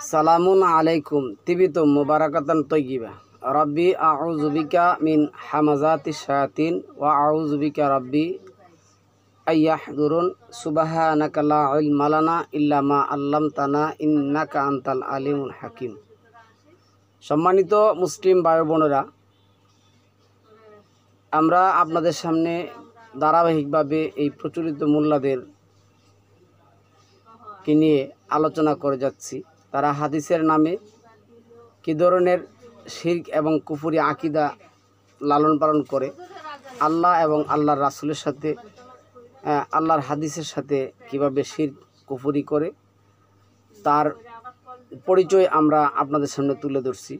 সালামুন আলাইকুম তিবিতুম মুবারাকাতান তয়্যিবা রাব্বি আউযু বিকা মিন হামাযাতিশ শায়াতিন ওয়া আউযু বিকা রাব্বি আইয়াহদুরুন সুবহানাকা লা ইলমা লানা ইল্লা মা আল্লামতানা ইন্নাকা আনতাল আলিমুল হাকিম। সম্মানিত মুসলিম ভাই বোনেরা, আমরা আপনাদের সামনে ধারাবাহিকভাবে এই প্রচলিত মোল্লাদের কে নিয়ে আলোচনা করে যাচ্ছি। তারা হাদিসের নামে কী ধরনের শিরক এবং কুফরি আকিদা লালন পালন করে, আল্লাহ এবং আল্লাহর রাসূলের সাথে আল্লাহর হাদিসের সাথে কিভাবে শিরক কুফরি করে, তার পরিচয় আমরা আপনাদের সামনে তুলে ধরছি।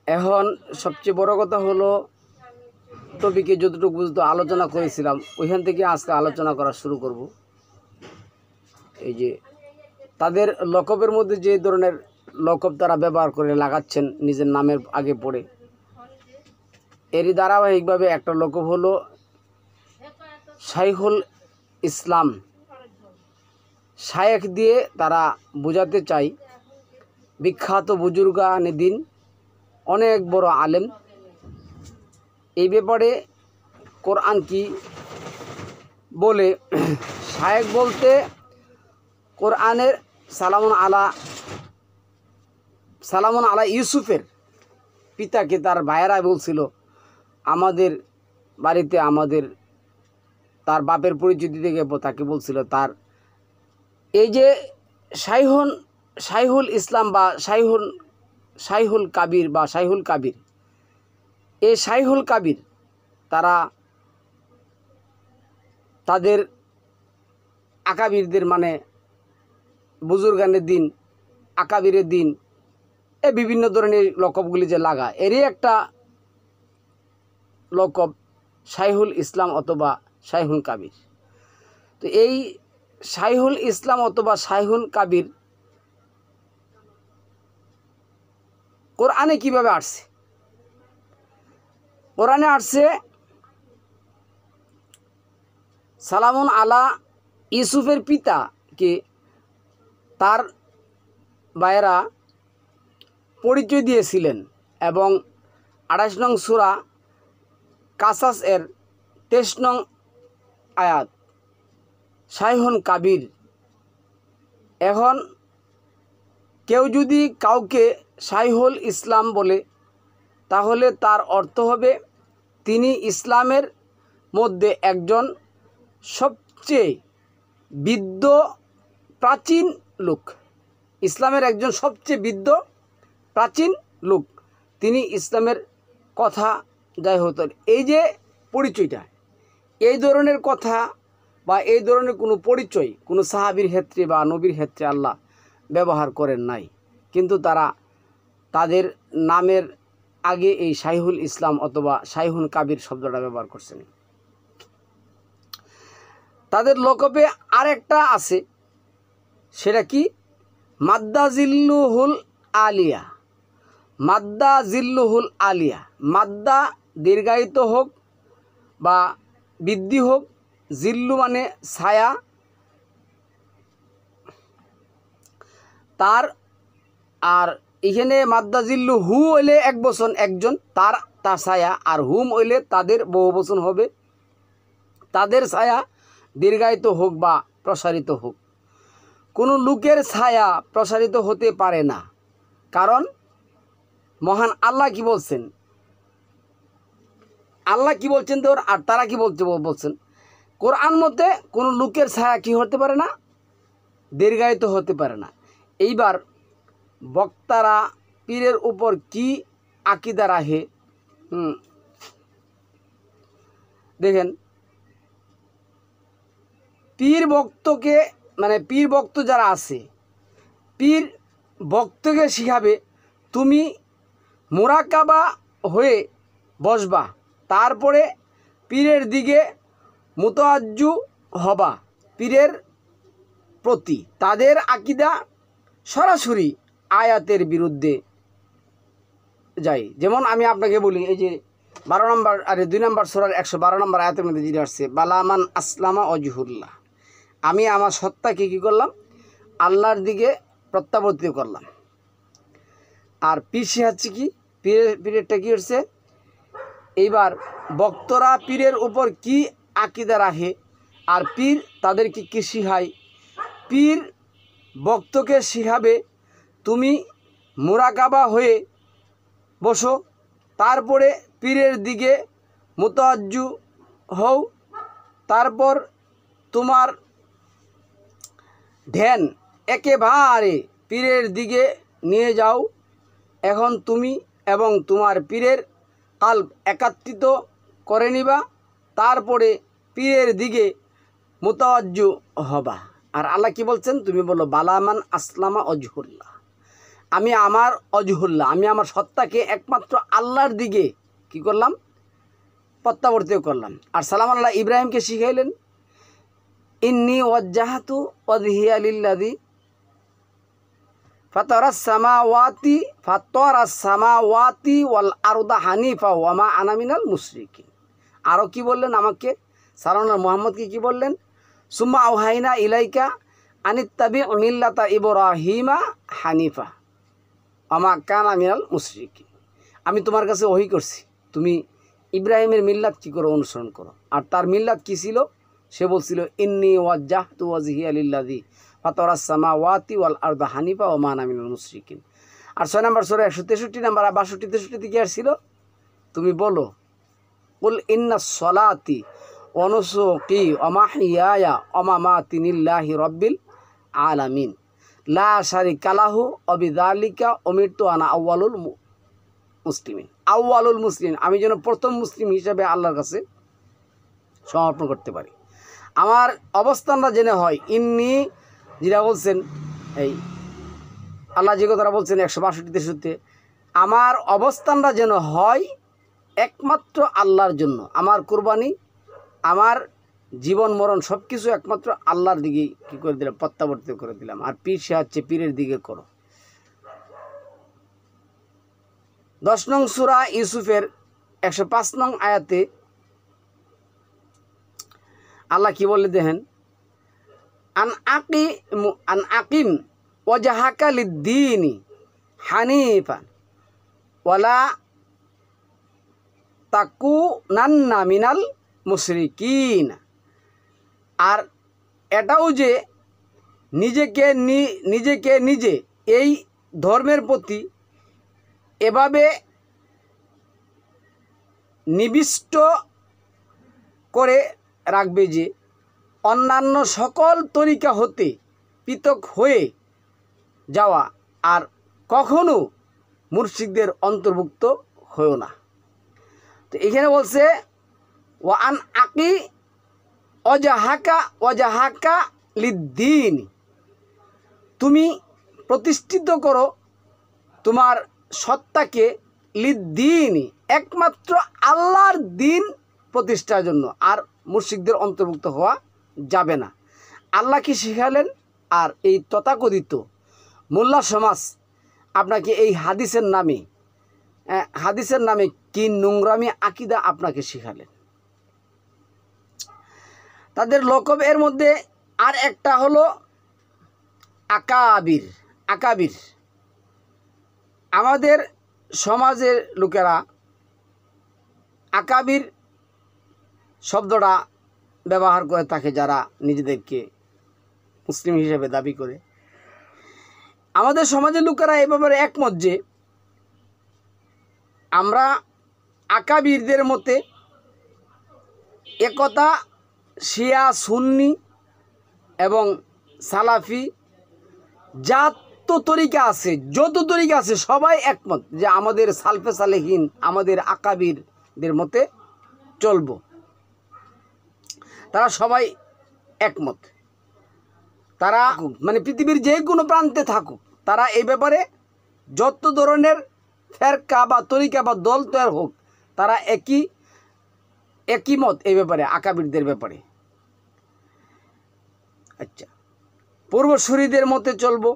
এখন সবচেয়ে বড় কথা হলো, টপিকে যতটুকু বুঝতে আলোচনা করেছিলাম ওইখান থেকে আজকে আলোচনা করা শুরু করব। এই যে তাদের লকবের মধ্যে যে ধরনের লকব তারা ব্যবহার করে লাগাচ্ছেন নিজের নামের আগে পড়ে, এরই ধারাবাহিকভাবে একটা লকব হলো শাইখুল ইসলাম। শায়েখ দিয়ে তারা বোঝাতে চাই বিখ্যাত বুজুর্গানে দিন, অনেক বড় আলেম। এই ব্যাপারে কোরআন কি বলে? শায়েখ বলতে কোরআনের সালামুন আলা ইউসুফের পিতাকে তার ভাইয়েরা বলছিল, আমাদের বাড়িতে তার বাপের পরিচয় দিতে গিয়ে তাকে বলছিল তার এই যে শাইহুল ইসলাম বা শাইহুল কাবির বা শাইহুল কাবির, এই শাইহুল কাবির তারা তাদের আকাবিরদের মানে বুজুর্গানের দিন, আকাবিরের দিন, এই বিভিন্ন ধরনের লকবগুলি যে লাগা, এরই একটা লকব শাইহুল ইসলাম অথবা শাইহুল কাবির। তো এই শাইহুল ইসলাম অথবা শাইহুল কাবির কোরআনে কিভাবে আসছে? কোরআনে আসছে সালামুন আলা ইউসুফের পিতাকে তার ভাইয়েরা পরিচয় দিয়েছিলেন, এবং 28 নং সূরা কাসাস এর 23 নং আয়াত শাইহুল কাবির। এখন কেউ যদি কাউকে শাইহুল ইসলাম বলে, তাহলে তার অর্থ হবে তিনি ইসলামের মধ্যে একজন সবচেয়ে বৃদ্ধ প্রাচীন লোক। ইসলামের একজন সবচেয়ে বৃদ্ধ প্রাচীন লোক, তিনি ইসলামের কথা যাই হতো। এই যে পরিচয়টা, এই ধরনের কথা বা এই ধরনের কোনো পরিচয় কোনো সাহাবীর ক্ষেত্রে বা নবীর ক্ষেত্রে আল্লাহ ব্যবহার করেন নাই, কিন্তু তারা তাদের নামের আগে এই শাইহুল ইসলাম অথবা শাইহুল কাবির শব্দটা ব্যবহার করছেন। তাদের লকবে আরেকটা আছে, সেটা কি? মাদ্দা জিল্লুহুল আলিয়া। মাদ্দা জিল্লুহুল আলিয়া, মাদ্দা দীর্ঘায়িত হোক বা বৃদ্ধি হোক, জিল্লু মানে ছায়া, তার আর এখানে মাদ্দা জিল্লু হু হইলে এক বচন একজন, তার ছায়া, আর হুম হইলে তাদের বহু বচন হবে। তাদের ছায়া দীর্ঘায়িত হোক বা প্রসারিত হোক। কোনো লোকের ছায়া প্রসারিত হতে পারে না, কারণ মহান আল্লাহ কি বলছেন? আল্লাহ কি বলছেন তো, আর তারা কি বলছেন? কোরআন মতে কোনো লোকের ছায়া কি হতে পারে না? দীর্ঘায়িত হতে পারে না। এইবার বক্তারা পীরের উপর কি আকিদা রাখে দেখেন। পীর ভক্তকে মানে পীর ভক্ত যারা আছে, পীর ভক্তকে শিখাবে তুমি মুরাকাবা হয়ে বসবা, তারপরে পীরের দিকে মুতাওয়াজ্জু হবা পীরের প্রতি। তাদের আকিদা সরাসরি আয়াতের বিরুদ্ধে যায়। যেমন আমি আপনাকে বলি, এই যে 2 নম্বর সূরার 112 নম্বর আয়াতের মধ্যে যেটা আসছে, বালামান আসলামা ওয়াজহুল্লাহ, আমি আমার সত্তাকে কী করলাম? আল্লাহর দিকে প্রত্যাবর্তিত করলাম। আর পীর হচ্ছে কি, পীরেরটা কী হচ্ছে, এইবার ভক্তরা পীরের উপর কি আকিদা রাখে আর পীর তাদেরকে কি শিখায়। পীর ভক্তকে শিখাবে তুমি মুরাকাবা হয়ে বসো, তারপরে পীরের দিকে মুতাওয়াজ্জু হও, তারপর তোমার ধ্যান একেবারে পীরের দিকে নিয়ে যাও। এখন তুমি এবং তোমার পীরের কাল্ব একাত্রিত করে নিবা, তারপরে পীরের দিকে মুতাওয়াজ্জু হবা। আর আল্লাহ কি বলছেন, তুমি বলো বালামান আসলামা অজহুল্লাহ, আমি আমার অজহুল্লাহ, আমি আমার সত্তাকে একমাত্র আল্লাহর দিকে কি করলাম, প্রত্যাবর্তিত করলাম। আর সালাম আল্লাহ ইব্রাহিমকে শিখাইলেন, ইন্নী ওয়াজ্জাহাতু ওয়াজহিয়া লিল্লাযী ফাতারাস সামাওয়াতি ওয়াল আরদা হানিফা ওয়া মা আনা মিনাল মুশরিকিন। আরও কি বললেন আমাকে, সালাম আল্লাহ মুহাম্মদকে কি বললেন, সুম্মা আওহাইনা ইলাইকা আনিত্তাবি মিল্লাতা ইব্রাহিমা হানিফা ওয়া মা কানা মিনাল মুশরিকিন। আমি তোমার কাছে ওহী করছি, তুমি ইব্রাহিমের মিল্লাত কী করো, অনুসরণ করো। আর তার মিল্লাত কী ছিল, সে বলছিল ইন্নী ওয়াজ্জাহতু ওয়াজহিয়া লিল্লাযী ফাতারাস সামাওয়াতি ওয়াল আরদা হানিফা ওয়া মা আনা মিনাল মুশরিকিন। আর 6 নম্বর সূরা 163 নম্বর 62-63 কি আসছিল, তুমি বলো কুল ইন্নাস সলাতি ওয়া নুসুকি ওয়া মাহইয়ায়া ওয়া মামাতি লিল্লাহি রাব্বিল আলামিন লা শারিকা লাহু ওয়া বিযালিকা উমিরতু আনা আউয়ালুল মুসলিমিন। আউয়ালুল মুসলিম, আমি যেন প্রথম মুসলিম হিসাবে আল্লাহর কাছে সমর্পণ করতে পারি, আমার অবস্থানটা যেন হয়। ইন্নি যেটা বলছেন, এই আল্লাহ যে কথাটা বলছেন 162-63, আমার অবস্থানটা যেন হয় একমাত্র আল্লাহর জন্য, আমার কুরবানি, আমার জীবন মরণ সব কিছু একমাত্র আল্লাহর দিকে কী করে দিলাম, প্রত্যাবর্তিত করে দিলাম। আর পীর সে হচ্ছে পীরের দিকে করো। 10 নং সূরা ইউসুফের 105 নং আয়াতে আল্লাহ কি বলে দেখেন, আন আকিম ওয়াজহাকা লিদ্দীনি হানিফান ওয়ালা তাকুনান্না মিনাল মুশরিকিন। আর এটাও যে নিজেকে নিজে এই ধর্মের প্রতি এভাবে নিবিষ্ট করে রাখবে যে অন্যান্য সকল তরিকা হতে পৃথক হয়ে যাওয়া, আর কখনো মুরশিদদের অন্তর্ভুক্ত হয়েও না। তো এখানে বলছে ওয়ান আকি ওয়াজাহাকা লিদ্দীন, তুমি প্রতিষ্ঠিত করো তোমার সত্তাকে লিদ্দীন, একমাত্র আল্লাহর দিন প্রতিষ্ঠার জন্য, আর মুরশিদদের অন্তর্ভুক্ত হওয়া যাবে না। আল্লাহ কি শিখালেন? আর এই তথাকথিত মোল্লা সমাজ আপনাকে এই হাদিসের নামে কি নোংরামি আকিদা আপনাকে শিখালেন। তাদের লকব এর মধ্যে আর একটা হলো আকাবির। আমাদের সমাজের লোকেরা আকাবির শব্দটা ব্যবহার করে থাকে, যারা নিজেদেরকে মুসলিম হিসেবে দাবি করে। আমাদের সমাজের লোকেরা এ ব্যাপারে একমত যে আমরা আকাবিরদের মতে একথা শিয়া, সুন্নি এবং সালাফি যত তরিকা আছে সবাই একমত যে আমাদের সালফে সালেহীন, আমাদের আকাবিরদের মতে চলবো। তারা সবাই একমত, তারা মানে পৃথিবীর যে কোনো প্রান্তে থাকুক, তারা এই ব্যাপারে যত ধরনের ফেরকা বা তরিকা বা দল তৈরি হোক, তারা একই মত এই ব্যাপারে, আকাবিরদের ব্যাপারে। আচ্ছা, পূর্বসূরীদের মতে চলবো,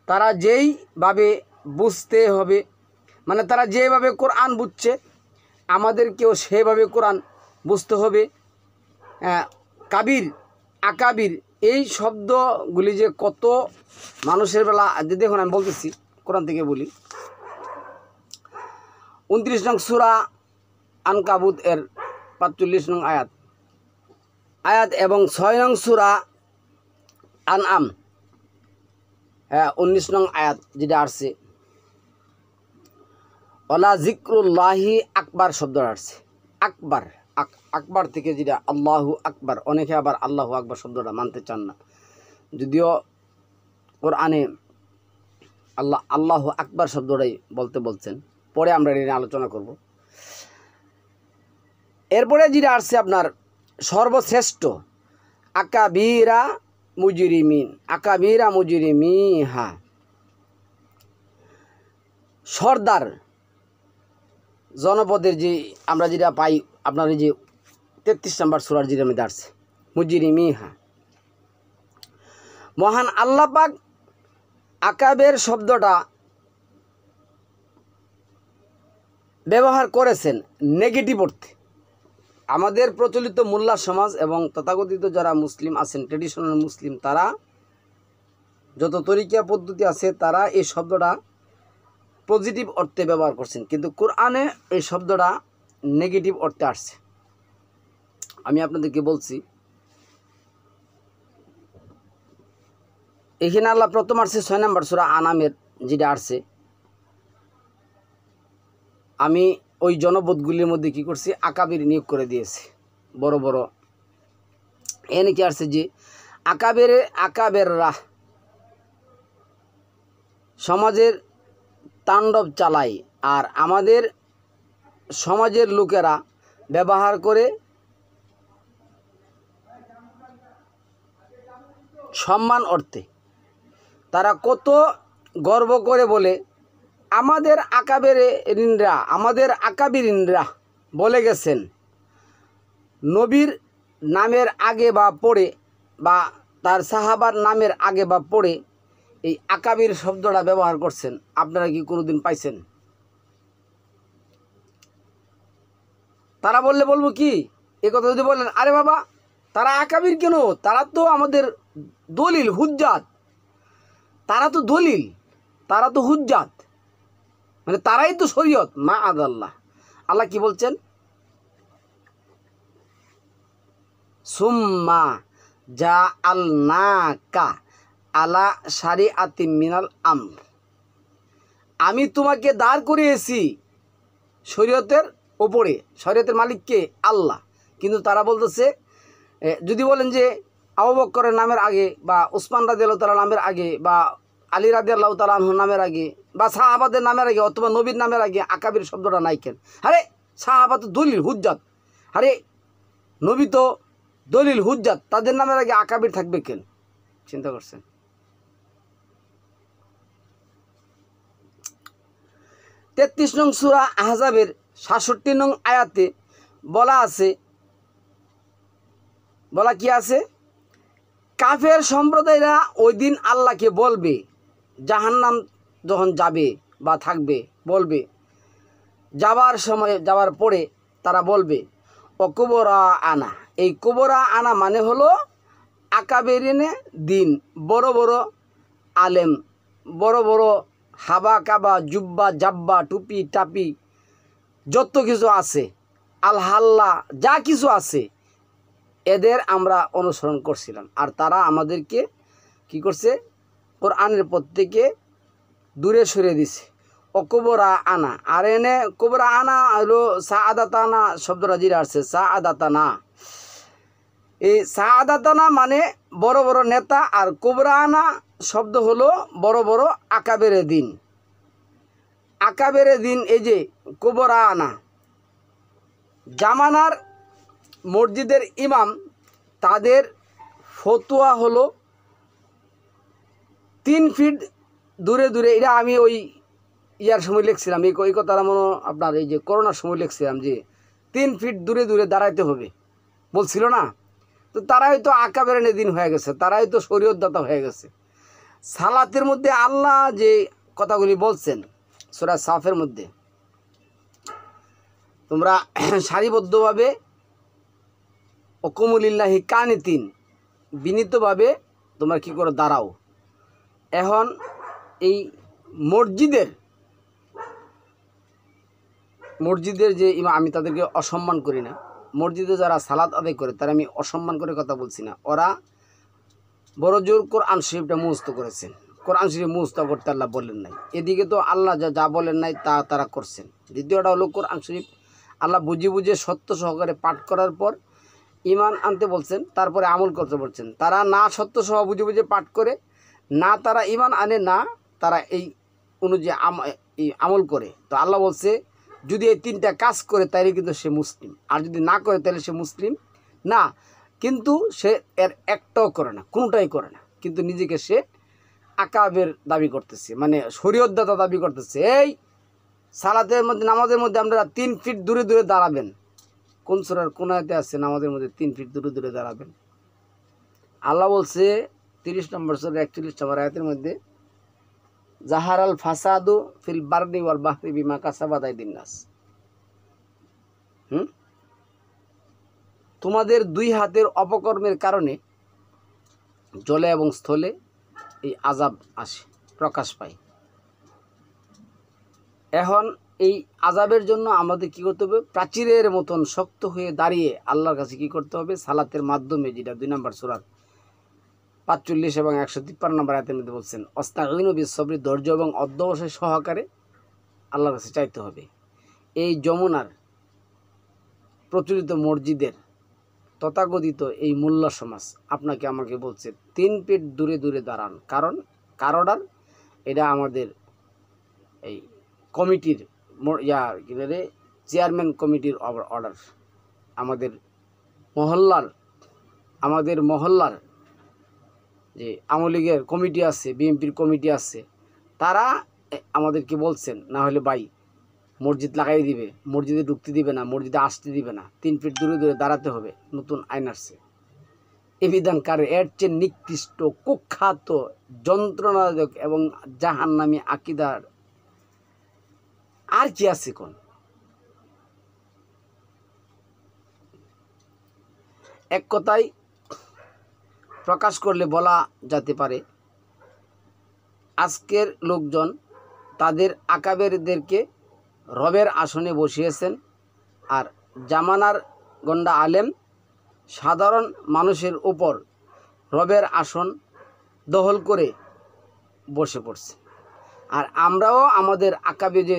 তারা যেইভাবে বুঝতে হবে, মানে তারা যেভাবে কোরআন বুঝছে আমাদেরকেও সেভাবে কোরআন বুঝতে হবে। আকাবির এই শব্দগুলি যে কত মানুষের বেলা দেখুন, আমি বলতেছি কোরআন থেকে বলি। 29 নং সূরা আনকাবুত এর 45 নং আয়াত এবং 6 নং সূরা আনআম 19 নং আয়াত যেটা আসছে, ওলা জিক্রুল্লাহি আকবার শব্দটা আসছে। আকবার, আকবার থেকে যেটা আল্লাহু আকবার, অনেকে আবার আল্লাহু আকবার শব্দটা মানতে চান না, যদিও কোরআনে আল্লাহু আকবার শব্দটাই বলতে বলছেন। পরে আমরা এটা নিয়ে আলোচনা করব। এরপরে যেটা আসছে আপনার সর্বশ্রেষ্ঠ, আকাবিরা মুজরিমিন, আকাবিরা মুজরিমিহা, সর্দার জনপদের যে আমরা যেটা পাই আপনার এই যে 33 নম্বর সূরার যেটা মধ্যে আসছে মুজরিমিহা। মহান আল্লাহ পাক আকাবের শব্দটা ব্যবহার করেছেন নেগেটিভ অর্থে। আমাদের প্রচলিত মোল্লা সমাজ এবং তথাকথিত যারা মুসলিম আছেন, ট্রেডিশনাল মুসলিম, তারা যত তরিকা পদ্ধতি আছে তারা এই শব্দটা পজিটিভ অর্থে ব্যবহার করছেন, কিন্তু কোরআনে এই শব্দটা নেগেটিভ অর্থে আসছে। আমি আপনাদেরকে বলছি, এখানে আল্লাহ প্রথম আসছে 6 নম্বর সূরা আনামের যেটা আসছে, আমি ওই জনপদগুলির মধ্যে কি করছি, আকাবির নিয়োগ করে দিয়েছি, বড় বড়। এনে কি আসছে যে আকাবেররা সমাজের তাণ্ডব চালায়, আর আমাদের সমাজের লোকেরা ব্যবহার করে সম্মান অর্থে। তারা কত গর্ব করে বলে, আমাদের আকাবিরিনরা বলে গেছেন, নবীর নামের আগে বা পড়ে বা তার সাহাবার নামের আগে বা পড়ে এই আকাবির শব্দটা ব্যবহার করছেন। আপনারা কি কোনোদিন পাইছেন? তারা বললে বলবো কি, এ কথা যদি বলেন, আরে বাবা তারা আকাবির কেন, তারা তো আমাদের দলিল হুজ্জাত, তারা তো দলিল, তারা তো হুজ্জাত, মানে তারাই তো শরীয়ত। মা আদাল্লাহ, আল্লাহ কি বলছেন, সুম্মা যা আলনাকা আলা শারিআতি মিনাল আমর, আমি তোমাকে দাঁড় করিয়েছি শরীয়তের ওপরে। শরীয়তের মালিককে আল্লাহ, কিন্তু তারা বলতেছে, যদি বলেন যে আবু বকরের নামের আগে বা উসমান রাদিয়াল্লাহু তাআলা নামের আগে বা আলী রাদিয়াল্লাহু তাআলা আনহুর নামের আগে বা সাহাবাদের নামের আগে অথবা নবীর নামের আগে আকাবির শব্দটা নাই কেন? আরে সাহাবা তো দলিল হুজ্জাত, আরে নবী তো দলিল হুজ্জাত, তাদের নামের আগে আকাবির থাকবে কেন? চিন্তা করছেন? 33 নং সূরা আহজাবের 66 নং আয়াতে বলা কি আছে, কাফের সম্প্রদায়রা ওই দিন আল্লাহকে বলবে, জাহান্নাম যখন যাবে বা থাকবে, বলবে যাওয়ার পরে তারা বলবে অকুবরা আনা। এই কুবরা আনা মানে হলো আকাবেরিনে দিন, বড় বড় আলেম, বড় বড় হাবা কাবা জুব্বা জাব্বা টুপি টাপি যত কিছু আছে, আল হাল্লা যা কিছু আছে, এদের আমরা অনুসরণ করছিলাম। আর তারা আমাদেরকে কি করছে, কোরআনের পথ থেকে দূরে সরে দিছে। অকুবরা আনা, আর এনে কুবরা আনা হলো সাআদাতানা শব্দটা যেটা আসছে, সাআদাতানা, এই সাআদাতানা মানে বড় বড় নেতা, আর কুবরা আনা শব্দ হলো বড় বড় আকাবেরে দিন। আকাবেরে দিন, এই যে কুবরা আনা, জামানার মসজিদের ইমাম, তাদের ফতোয়া হলো 3 ফিট দূরে দূরে। এটা আমি ওই ইয়ার সময় লিখছিলাম, এই কথাটা মনে আপনার এই যে করোনার সময় লিখছিলাম যে 3 ফিট দূরে দূরে দাঁড়াইতে হবে বলছিল না। তো তারাই তো আকাবেরে দিন হয়ে গেছে, তারাই তো শরীয়তদাতা হয়ে গেছে। সালাতের মধ্যে আল্লাহ যে কথাগুলি বলছেন সূরা সাফের মধ্যে, তোমরা সারিবদ্ধভাবে ওকুমুলিল্লাহি কানিতিন, বিনীতভাবে তোমরা কি করে দাঁড়াও। এখন এই মসজিদের যে ইমাম, আমি তাদেরকে অসম্মান করি না। মসজিদে যারা সালাত আদায় করে তারা আমি অসম্মান করে কথা বলছি না। ওরা বড় জোর কোরআন শরীফটা মুখস্থ করেছেন। কোরআন শরীফ মুখস্থ করতে আল্লাহ বলেন নাই। এদিকে তো আল্লাহ যা বলেন নাই তা তারা করছেন। দ্বিতীয়টা হলো কোরআন শরীফ আল্লাহ বুঝে বুঝে সত্য সহকারে পাঠ করার পর ঈমান আনতে বলছেন, তারপরে আমল করতে বলছেন। তারা না সত্য সহ বুঝে বুঝে পাঠ করে, না তারা ঈমান আনে, না তারা এই অনুযায়ী আমল করে। তো আল্লাহ বলছে যদি এই তিনটা কাজ করে তাইলে কিন্তু সে মুসলিম, আর যদি না করে তাহলে সে মুসলিম না। কিন্তু সে এর একটাও করে না, কোনোটাই করে না, কিন্তু নিজেকে সে আকাবের দাবি করতেছে, মানে শরীয়তদাতা দাবি করতেছে। এই সালাতের মধ্যে, নামাজের মধ্যে আপনারা 3 ফিট দূরে দূরে দাঁড়াবেন। কোন সূরার কোন আয়াতে আছে নামাজের মধ্যে 3 ফিট দূরে দূরে দাঁড়াবেন? আল্লাহ বলছে 30 নম্বর সূরা 41 নম্বর আয়াতের মধ্যে, জাহারাল ফাসাদু ফিল বাররি ওয়াল বাহরি বিমা কাসাবাত আইদিন নাস। তোমাদের 2 হাতের অপকর্মের কারণে জলে এবং স্থলে এই আযাব আসে, প্রকাশ পায়। এখন এই আযাবের জন্য আমাদের কি করতে হবে? প্রাচীরের মতন শক্ত হয়ে দাঁড়িয়ে আল্লাহর কাছে কি করতে হবে? সালাতের মাধ্যমে, যেটা 2 নম্বর সূরা 45 এবং 153 নম্বর আয়াতের মধ্যে বলছেন, অস্তাগীনু বিসবরি, ধৈর্য এবং অধ্যবসায় সহকারে আল্লাহর কাছে চাইতে হবে। এই যমুনার প্রচলিত মসজিদের তথাকথিত এই মোল্লা সমাজ আপনাকে আমাকে বলছে 3 ফিট দূরে দূরে দাঁড়ান। কারণটার এটা আমাদের এই কমিটির চেয়ারম্যান কমিটির অর্ডার। আমাদের মহল্লার যে আওয়ামী লীগের কমিটি আছে, বিএনপির কমিটি আছে, তারা আমাদেরকে বলছেন, না হলে ভাই মসজিদ লাগাই দিবে, মসজিদে ঢুকতে দিবে না, মসজিদে আসতে দিবে না, 3 ফিট দূরে দূরে দাঁড়াতে হবে। নতুন আইন আসছে। এই বিধানকারে এর চেয়ে নিকৃষ্ট, কুখ্যাত, যন্ত্রণাদায়ক এবং জাহান্নামী আকীদার আর কি আছে কোন? এক কথায় প্রকাশ করলে বলা যেতে পারে, আজকের লোকজন তাদের আকাবেরদেরকে রবের আসনে বসিয়েছেন, আর জামানার গন্ডা আলেম সাধারণ মানুষের উপর রবের আসন দখল করে বসে পড়ছে। আর আমরাও আমাদের আকাবে যে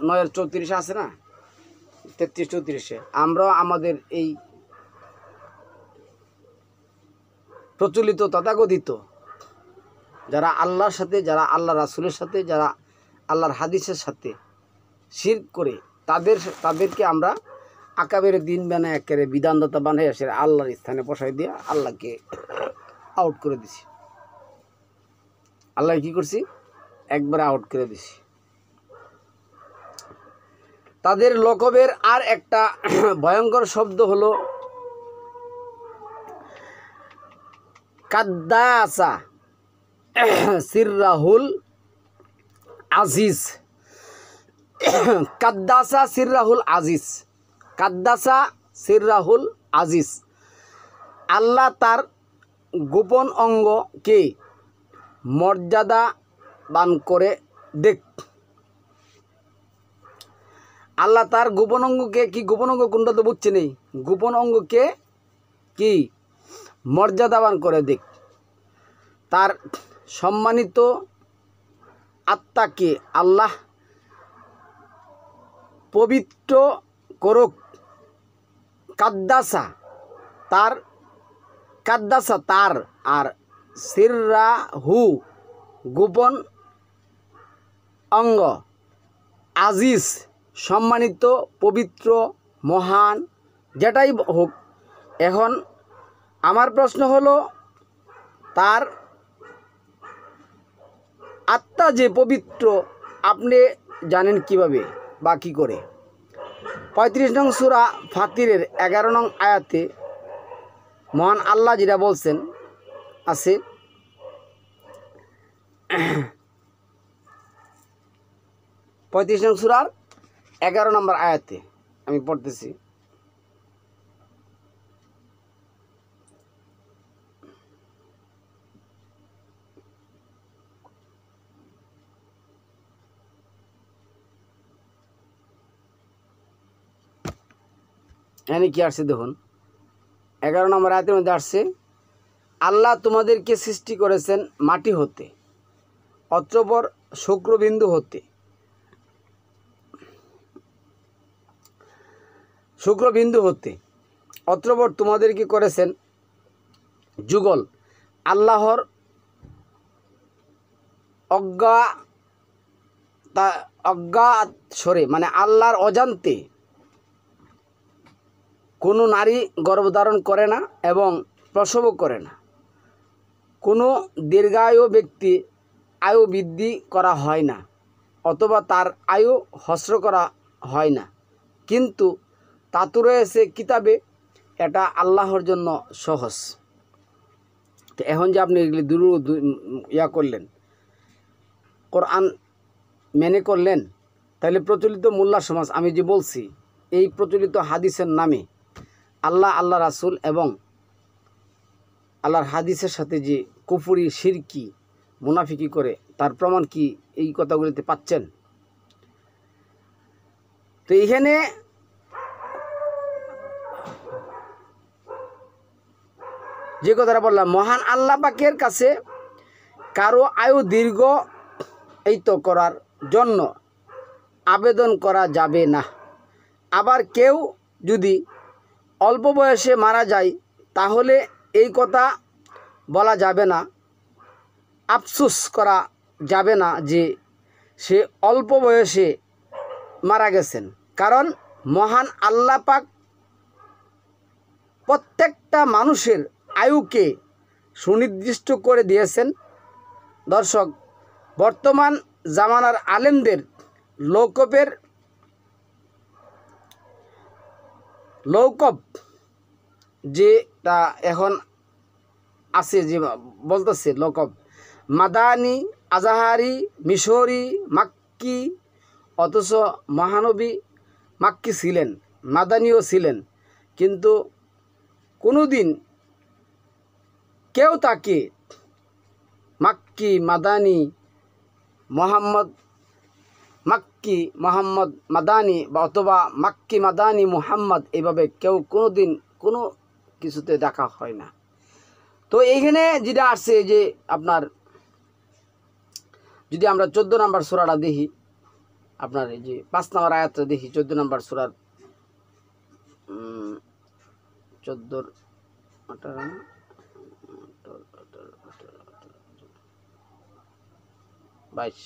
9-34 আছে না, 33-34, আমরাও আমাদের এই প্রচলিত তথাকথিত যারা আল্লাহর সাথে, যারা আল্লাহ রাসূলের সাথে, যারা আল্লাহর হাদিসের সাথে শিরক করে, তাদেরকে আমরা আকাবের দিন বানায় একেবারে বিধানদাতা বানাই আসে আল্লাহর স্থানে বসাই দিয়ে আল্লাহকে আউট করে দিছি। আল্লাহ কি করছি? একবারে আউট করে দিছি। তাদের লকবের আর একটা ভয়ঙ্কর শব্দ হলো কাদ্দাসা সিররাহুল আজিজ। কাদ্দাসা সিররাহুল আজিজ, কাদ্দাসা সিররাহুল আজিজ। আল্লাহ তার গোপন অঙ্গকে মর্যাদাবান করে দেখ। আল্লাহ তার গোপন অঙ্গকে, কি গোপন অঙ্গ কোনটা তো বুঝছে নেই, গোপন অঙ্গকে কি মর্যাদাবান করে দেখ। তার সম্মানিত আত্মাকে আল্লাহ পবিত্র করুক। কাদ্দাসা তার, আর সিররাহু গোপন অঙ্গ, আজিজ সম্মানিত, পবিত্র, মহান, যেটাই হোক। এখন আমার প্রশ্ন হলো, তার আত্মা যে পবিত্র আপনি জানেন কিভাবে বা কী করে? 35 নং সূরা ফাতিরের 11 নং আয়াতে মহান আল্লাহ যেটা বলছেন আছে, 35 নং সূরার 11 নম্বর আয়াতে আমি পড়তেছি, এখানে কি আসছে দেখুন, 11 নম্বর আয়াতের মধ্যে আসছে, আল্লাহ তোমাদেরকে সৃষ্টি করেছেন মাটি হতে, অতঃপর শুক্রবিন্দু হতে, অতঃপর তোমাদেরকে করেছেন যুগল। আল্লাহর অজ্ঞাতসরে মানে আল্লাহর অজান্তে কোনো নারী গর্ভধারণ করে না এবং প্রসবও করে না। কোনো দীর্ঘায়ু ব্যক্তি আয়ু বৃদ্ধি করা হয় না অথবা তার আয়ু হ্রস্ব করা হয় না, কিন্তু তাতে রয়েছে কিতাবে, এটা আল্লাহর জন্য সহজ। তো এখন যে আপনি এগুলি করলেন, কোরআন মেনে করলেন, তাহলে প্রচলিত মোল্লা সমাজ, আমি যে বলছি, এই প্রচলিত হাদিসের নামে আল্লাহ রাসূল এবং আল্লাহর হাদিসের সাথে যে কুফরি, শিরকি, মুনাফিকি করে, তার প্রমাণ কি এই কথাগুলিতে পাচ্ছেন? তো এখানে যে কথাটা বললাম, মহান আল্লাহ পাকের কাছে কারো আয়ু দীর্ঘ করার জন্য আবেদন করা যাবে না। আবার কেউ যদি অল্প বয়সে মারা যায়, তাহলে এই কথা বলা যাবে না, আফসোস করা যাবে না যে সে অল্প বয়সে মারা গেছেন, কারণ মহান আল্লাহ পাক প্রত্যেকটা মানুষের আয়ুকে সুনির্দিষ্ট করে দিয়েছেন। দর্শক, বর্তমান জামানার আলেমদের লৌকব যেটা এখন আছে, যে বলতেছে লৌকব, মাদানি, আজাহারি, মিশরি, মাক্কি, অথচ মহানবী মাক্কি ছিলেন, মাদানিও ছিলেন, কিন্তু কোনোদিন কেউ তাকে মাক্কি, মাদানি, মাক্কি মোহাম্মদ মাদানি বা অথবা মাক্কি মাদানি মুহাম্মদ এইভাবে কেউ কোনোদিন কোনো কিছুতে দেখা হয় না। তো এইখানে যেটা আসছে যে আপনার, যদি আমরা 14 নম্বর সূরাটা দেখি, আপনার এই যে 5 নম্বর আয়াতটা দেখি, 14 নম্বর সূরার 14 22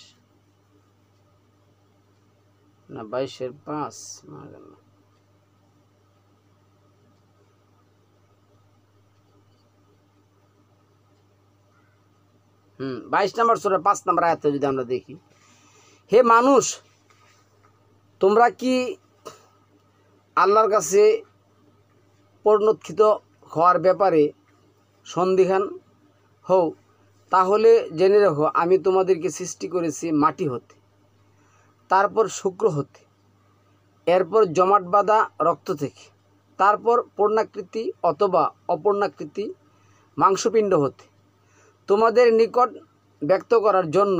না 22-এর 5 মারা গেল। 22 নম্বর সূরা 5 নম্বর আয়াতে যদি আমরা দেখি, হে মানুষ, তোমরা কি আল্লাহর কাছে পরিণত হওয়ার ব্যাপারে সন্দিহান হও? তাহলে জেনে রাখো, আমি তোমাদেরকে সৃষ্টি করেছি মাটি হতে, তারপর শুক্র হতে, এরপর জমাট বাঁধা রক্ত থেকে, তারপর পূর্ণাকৃতি অথবা অপূর্ণাকৃতি মাংসপিণ্ড হতে। তোমাদের নিকট ব্যক্ত করার জন্য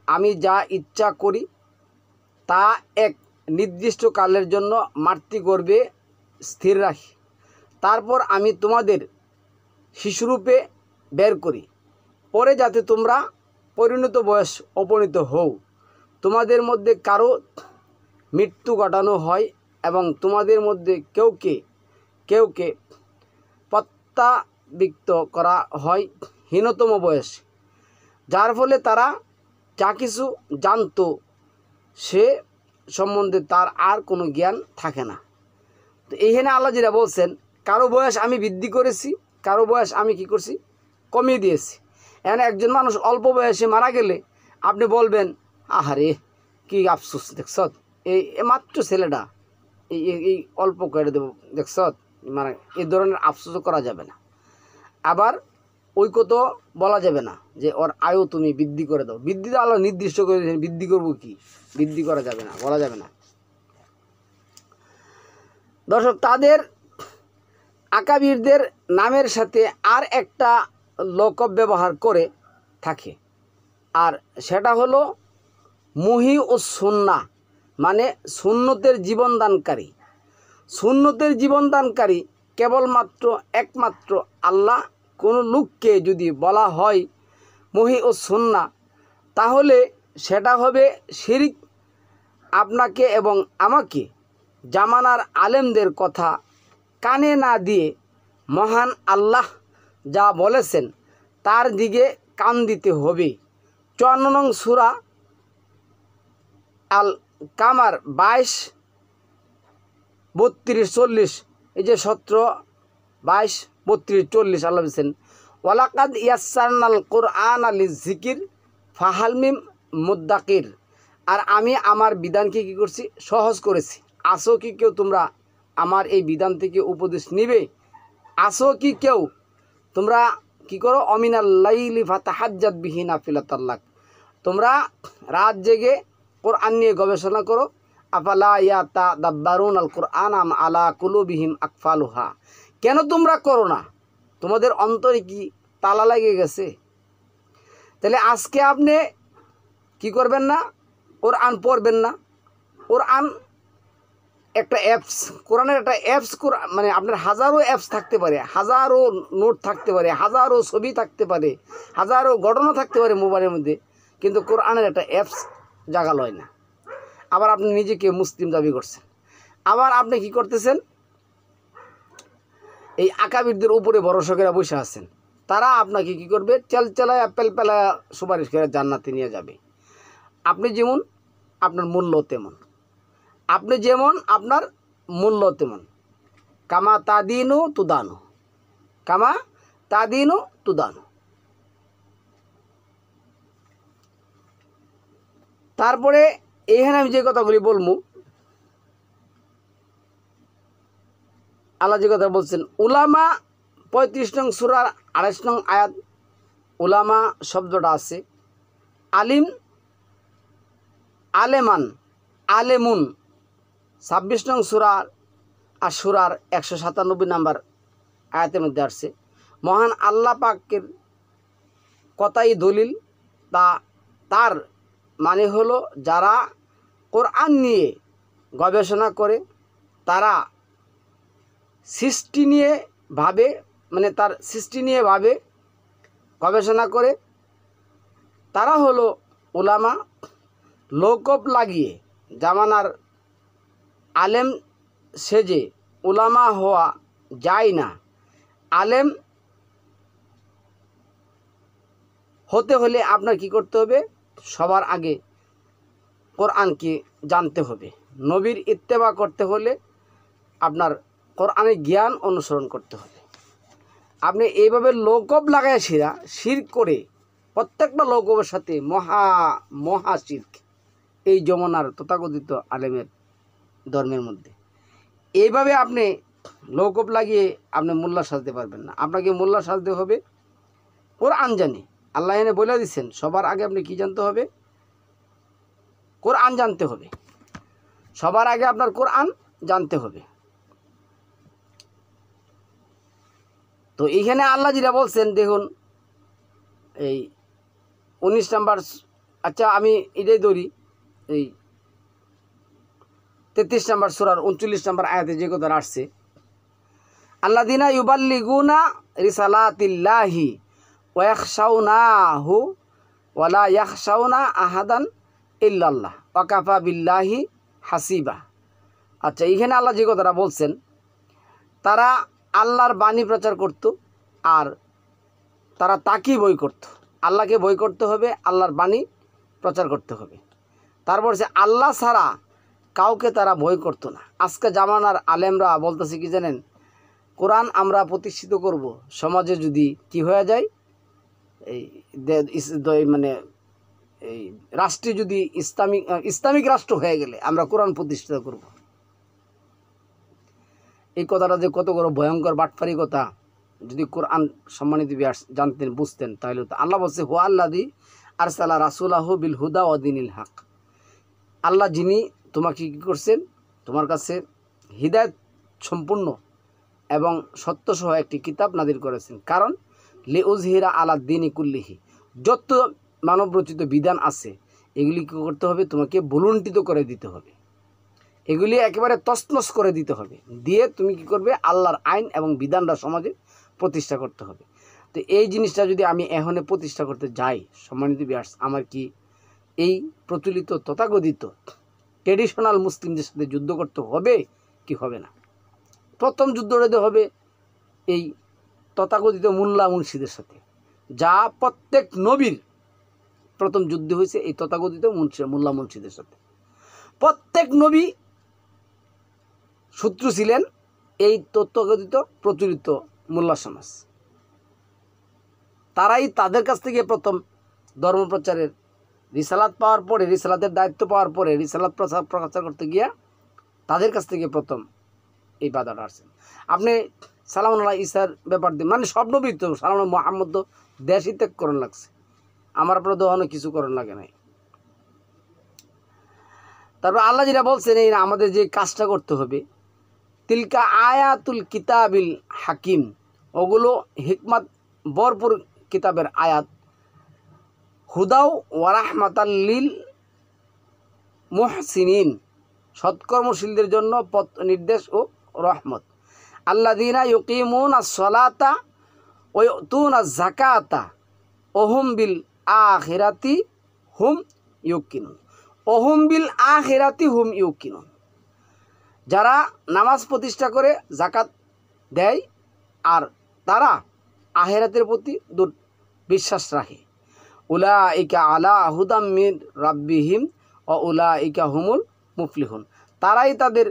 আমি যা ইচ্ছা করি তা এক নির্দিষ্ট কালের জন্য মাতৃগর্ভে স্থির রাখি, তারপর আমি তোমাদের শিশুরূপে বের করি, পরে যাতে তোমরা পরিণত বয়স উপনীত হও, তোমাদের মধ্যে কারো মৃত্যু ঘটানো হয় এবং তোমাদের মধ্যে কেউকে প্রত্যাবৃত্ত করা হয় হীনতম বয়সে, যার ফলে তারা যা কিছু জানত সে সম্বন্ধে তার আর কোনো জ্ঞান থাকে না। তো এইখানে আল্লাহ যেটা বলছেন, কারো বয়স আমি বৃদ্ধি করেছি, কারো বয়স আমি কি করছি, কমিয়ে দিয়েছি। এখানে একজন মানুষ অল্প বয়সে মারা গেলে আপনি বলবেন, আহারে কি আফসোস, দেখছ এই মাত্র ছেলেটা এই অল্প করে দেবো, দেখছ, মানে এই ধরনের আফসোসও করা যাবে না। আবার ওই কথা বলা যাবে না যে ওর আয়ু তুমি বৃদ্ধি করে দাও, বৃদ্ধি তো আল্লাহ নির্দিষ্ট করে দিয়েছেন, বৃদ্ধি করবো কি, বৃদ্ধি করা যাবে না, বলা যাবে না। দর্শক, তাদের আকাবিরদের নামের সাথে আর একটা লকব ব্যবহার করে থাকে, আর সেটা হলো মুহি ও সুন্নাহ, মানে সুন্নতের জীবনদানকারী। সুন্নতের জীবনদানকারী কেবলমাত্র একমাত্র আল্লাহ। কোনো লোককে যদি বলা হয় মহি ও সুন্নাহ, তাহলে সেটা হবে শিরক। আপনাকে এবং আমাকে জামানার আলেমদের কথা কানে না দিয়ে মহান আল্লাহ যা বলেছেন তার দিকে কান দিতে হবে। 54 নং সূরা আল কামার 22, 32, 40, এই যে 17, 22, 32, 40 আল্লাহ বলছেন ওয়ালাকাদ ইয়াসসারনাল কুরআনা লিযিকির ফাহাল মিন মুদ্দাকির। আর আমি আমার বিধানকে কী করছি? সহজ করেছি। আসো কি কেউ তোমরা আমার এই বিধান থেকে উপদেশ নিবে? আসো কি কেউ তোমরা কি করো? অমিনাল লাইলি ফাতাহাজ্জাত বিহি নাফিলাতাল লাক। তোমরা রাত জেগে কোরআন নিয়ে গবেষণা করো। আফালা ইয়াতাদাব্বারুন আল কুরআন আম আলা কুলুবিহিম আকফালুহা। কেন তোমরা করো না? তোমাদের অন্তরে কি তালা লেগে গেছে? তাহলে আজকে আপনি কি করবেন না? কোরআন পড়বেন না। কোরআন একটা অ্যাপস, কোরআনের একটা অ্যাপস, মানে আপনার হাজারো অ্যাপস থাকতে পারে, হাজারো নোট থাকতে পারে, হাজারো ছবি থাকতে পারে, হাজারো ঘটনা থাকতে পারে মোবাইলের মধ্যে, কিন্তু কোরআনের একটা অ্যাপস জাগাল হয় না। আবার আপনি নিজেকে মুসলিম দাবি করছেন। আবার আপনি কি করতেছেন? এই আকাবিরদের উপরে ভরসা করে বসে আছেন। তারা আপনাকে কি করবে? চেলচেলায় পেলপেলায় সুপারিশ করে জান্নাতে নিয়ে যাবে। আপনি যেমন আপনার মূল্য তেমন, আপনি যেমন আপনার মূল্য তেমন। কামা তাদিনু তুদানু, কামা তাদিনু তুদানু। তারপরে এইখানে আমি যে কথাগুলি বলবো, আল্লাহ যে কথা বলছেন উলামা 35 নং সূরার 28 নং আয়াত, উলামা শব্দটা আছে আলিম, আলেমান, আলেমুন। 26 নং সূরার আর সূরার 197 নম্বর আয়াতের মধ্যে আসছে। মহান আল্লাহ পাকের কথাই দলিল। তার মানে হলো যারা কোরআন নিয়ে গবেষণা করে, তারা সৃষ্টি নিয়ে ভাবে, মানে তার সৃষ্টি নিয়ে ভাবে, গবেষণা করে, তারা হলো উলামা। লোকপ লাগিয়ে জামানার আলেম সেজে উলামা হওয়া যায় না। আলেম হতে হলে আপনার কি করতে হবে? সবার আগে কোরআনকে জানতে হবে। নবীর ইত্তেবা করতে হলে আপনার কোরআনের জ্ঞান অনুসরণ করতে হবে। আপনি এইভাবে লোকব লাগায় শিরক করে, প্রত্যেকটা লোকবের সাথে মহা শিরক এই যমুনার তথাকথিত আলেমের ধর্মের মধ্যে। এইভাবে আপনি লোকব লাগিয়ে আপনি মোল্লা সাজতে পারবেন না। আপনাকে মোল্লা সাজতে হবে কোরআন জানি। আল্লাহ এনে বলে দিচ্ছেন সবার আগে আপনি কি জানতে হবে? কোরআন জানতে হবে। সবার আগে আপনার কোরআন জানতে হবে। তো এইখানে আল্লাহ যেটা বলছেন দেখুন, এই 19 নম্বর, আচ্ছা আমি এটাই ধরি, এই 33 নম্বর সূরার 39 নম্বর আয়াতে যে কথা আসছে, আল্লাযিনা ইউবাল্লিগুনা রিসালাতিল্লাহি ওয়া ইয়াখশাউনাহু ওয়া লা ইয়াখশাউনা আহাদান ইল্লাল্লাহ ওয়া কাফা বিল্লাহি হাসিবা। আচ্ছা এইখানে আল্লাহ যে কথাটা বলছেন, তারা আল্লাহর বাণী প্রচার করত আর তারা তাকেই বই করত। আল্লাহকে বই করতে হবে, আল্লাহর বাণী প্রচার করতে হবে। তারপর সে আল্লাহ ছাড়া কাউকে তারা বই করতো না। আজকে জামানার আলেমরা বলতেছে কি জানেন? কোরআন আমরা প্রতিষ্ঠিত করব, সমাজে যদি কি হয়ে যায়, এই মানে এই রাষ্ট্রে যদি ইসলামিক রাষ্ট্র হয়ে গেলে আমরা কোরআন প্রতিষ্ঠিত করব। এই কথাটা যে কত বড় ভয়ঙ্কর বাটফারি কথা, যদি কোরআন সম্মানিত জানতেন, বুঝতেন, তাহলে তো। আল্লাহ বলছে হুয়া আল্লাযী আরসালা রাসূলাহু বিল হুদা ওয়া দীনিল হক। আল্লাহ যিনি তোমাকে কী করছেন? তোমার কাছে হিদায়াত সম্পূর্ণ এবং সত্যসহ একটি কিতাব নাযিল করেছেন। কারণ লিউযহিরা আলা দীনি কুল্লিহি, যত মানবরচিত বিধান আছে এগুলি কী করতে হবে? তোমাকে ভুলুণ্ঠিত করে দিতে হবে। এগুলি একেবারে তছনছ করে দিতে হবে, দিয়ে তুমি কি করবে, আল্লাহর আইন এবং বিধানটা সমাজে প্রতিষ্ঠা করতে হবে। তো এই জিনিসটা যদি আমি এখনে প্রতিষ্ঠা করতে যাই, সম্মানিত ভিউয়ার্স, আমার কি এই প্রচলিত তথাকথিত ট্রেডিশনাল মুসলিমদের সাথে যুদ্ধ করতে হবে কি হবে না? প্রথম যুদ্ধটা হবে এই তথাকথিত মোল্লা মুন্সিদের সাথে, যা প্রত্যেক নবীর প্রথম যুদ্ধ হয়েছে এই তথাকথিত মোল্লা মুন্সিদের সাথে। প্রত্যেক নবী শত্রু ছিলেন এই তথাকথিত প্রচলিত মোল্লা সমাজ। তারাই তাদের কাছ থেকে প্রথম ধর্মপ্রচারের রিসালাত পাওয়ার পরে, রিসালাতের দায়িত্ব পাওয়ার পরে রিসালাত প্রচার করতে গিয়া তাদের কাছ থেকে প্রথম এই বাধাটা আসছেন। আপনি সালামুন আলাইহি ঈসার ব্যাপার দিয়ে, মানে সব নবী তো সালামুন মুহাম্মদ তো দেশই ত্যাগ করণ লাগছে, আমার আপনার তো অনেক কিছু করণ লাগে নাই। তারপর আল্লাহ যেটা বলছেন, এই আমাদের যে কাজটা করতে হবে, তিলকা আয়াতুল কিতাবিল হাকিম, ওগুলো হিকমত ভরপুর কিতাবের আয়াত, হুদাও ওয়া রাহমাতাল লিল মুহসিনিন, সৎকর্মশীলদের জন্য পথ নির্দেশ ও রহমত। আল্লাযীনা ইউকিমুনাস সালাতা ওয়া ইউতুনাজ যাকাতা ওহুম বিল আখিরাতি হুম ইউকিনুন। ওহুম বিল আখিরাতি হুম ইউকিনুন, যারা নামাজ প্রতিষ্ঠা করে যাকাত দেয় আর তারা আখিরাতের প্রতি বিশ্বাস রাখে। উলাইকা আলা হুদাম মির রাব্বিহিম ও উলাইকা হুমুল মুফলিহুন, তারাই তাদের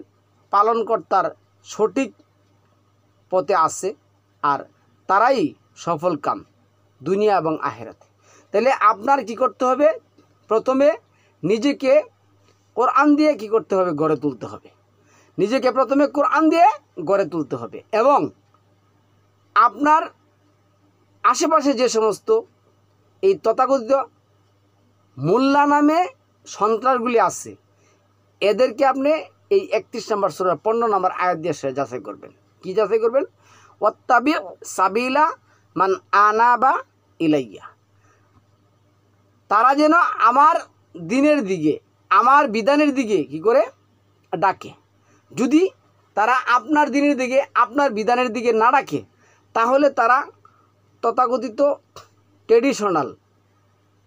পালনকর্তার সঠিক পথে আছে আর তারাই সফল কাম দুনিয়া এবং আখিরাতে। তাহলে আপনার কি করতে হবে, প্রথমে নিজেকে কোরআন দিয়ে কি করতে হবে, গড়ে তুলতে হবে। নিজেকে প্রথমে কোরআন দিয়ে গড়ে তুলতে হবে এবং আপনার আশেপাশে যে সমস্ত এই তথাকথিত মোল্লা নামে সন্ত্রাসগুলি আছে, এদেরকে আপনি এই 31 নম্বর সূরার 15 নম্বর আয়াত দিয়ে যাচাই করবেন। কি যাচাই করবেন? ওয়াত্তাবি সাবিলা মান আনাবা ইলাইয়া, তারা যেন আমার দিনের দিকে, আমার বিধানের দিকে কি করে ডাকে। যদি তারা আপনার দিনের দিকে, আপনার বিধানের দিকে না ডাকে, তাহলে তারা তথাকথিত ট্রেডিশনাল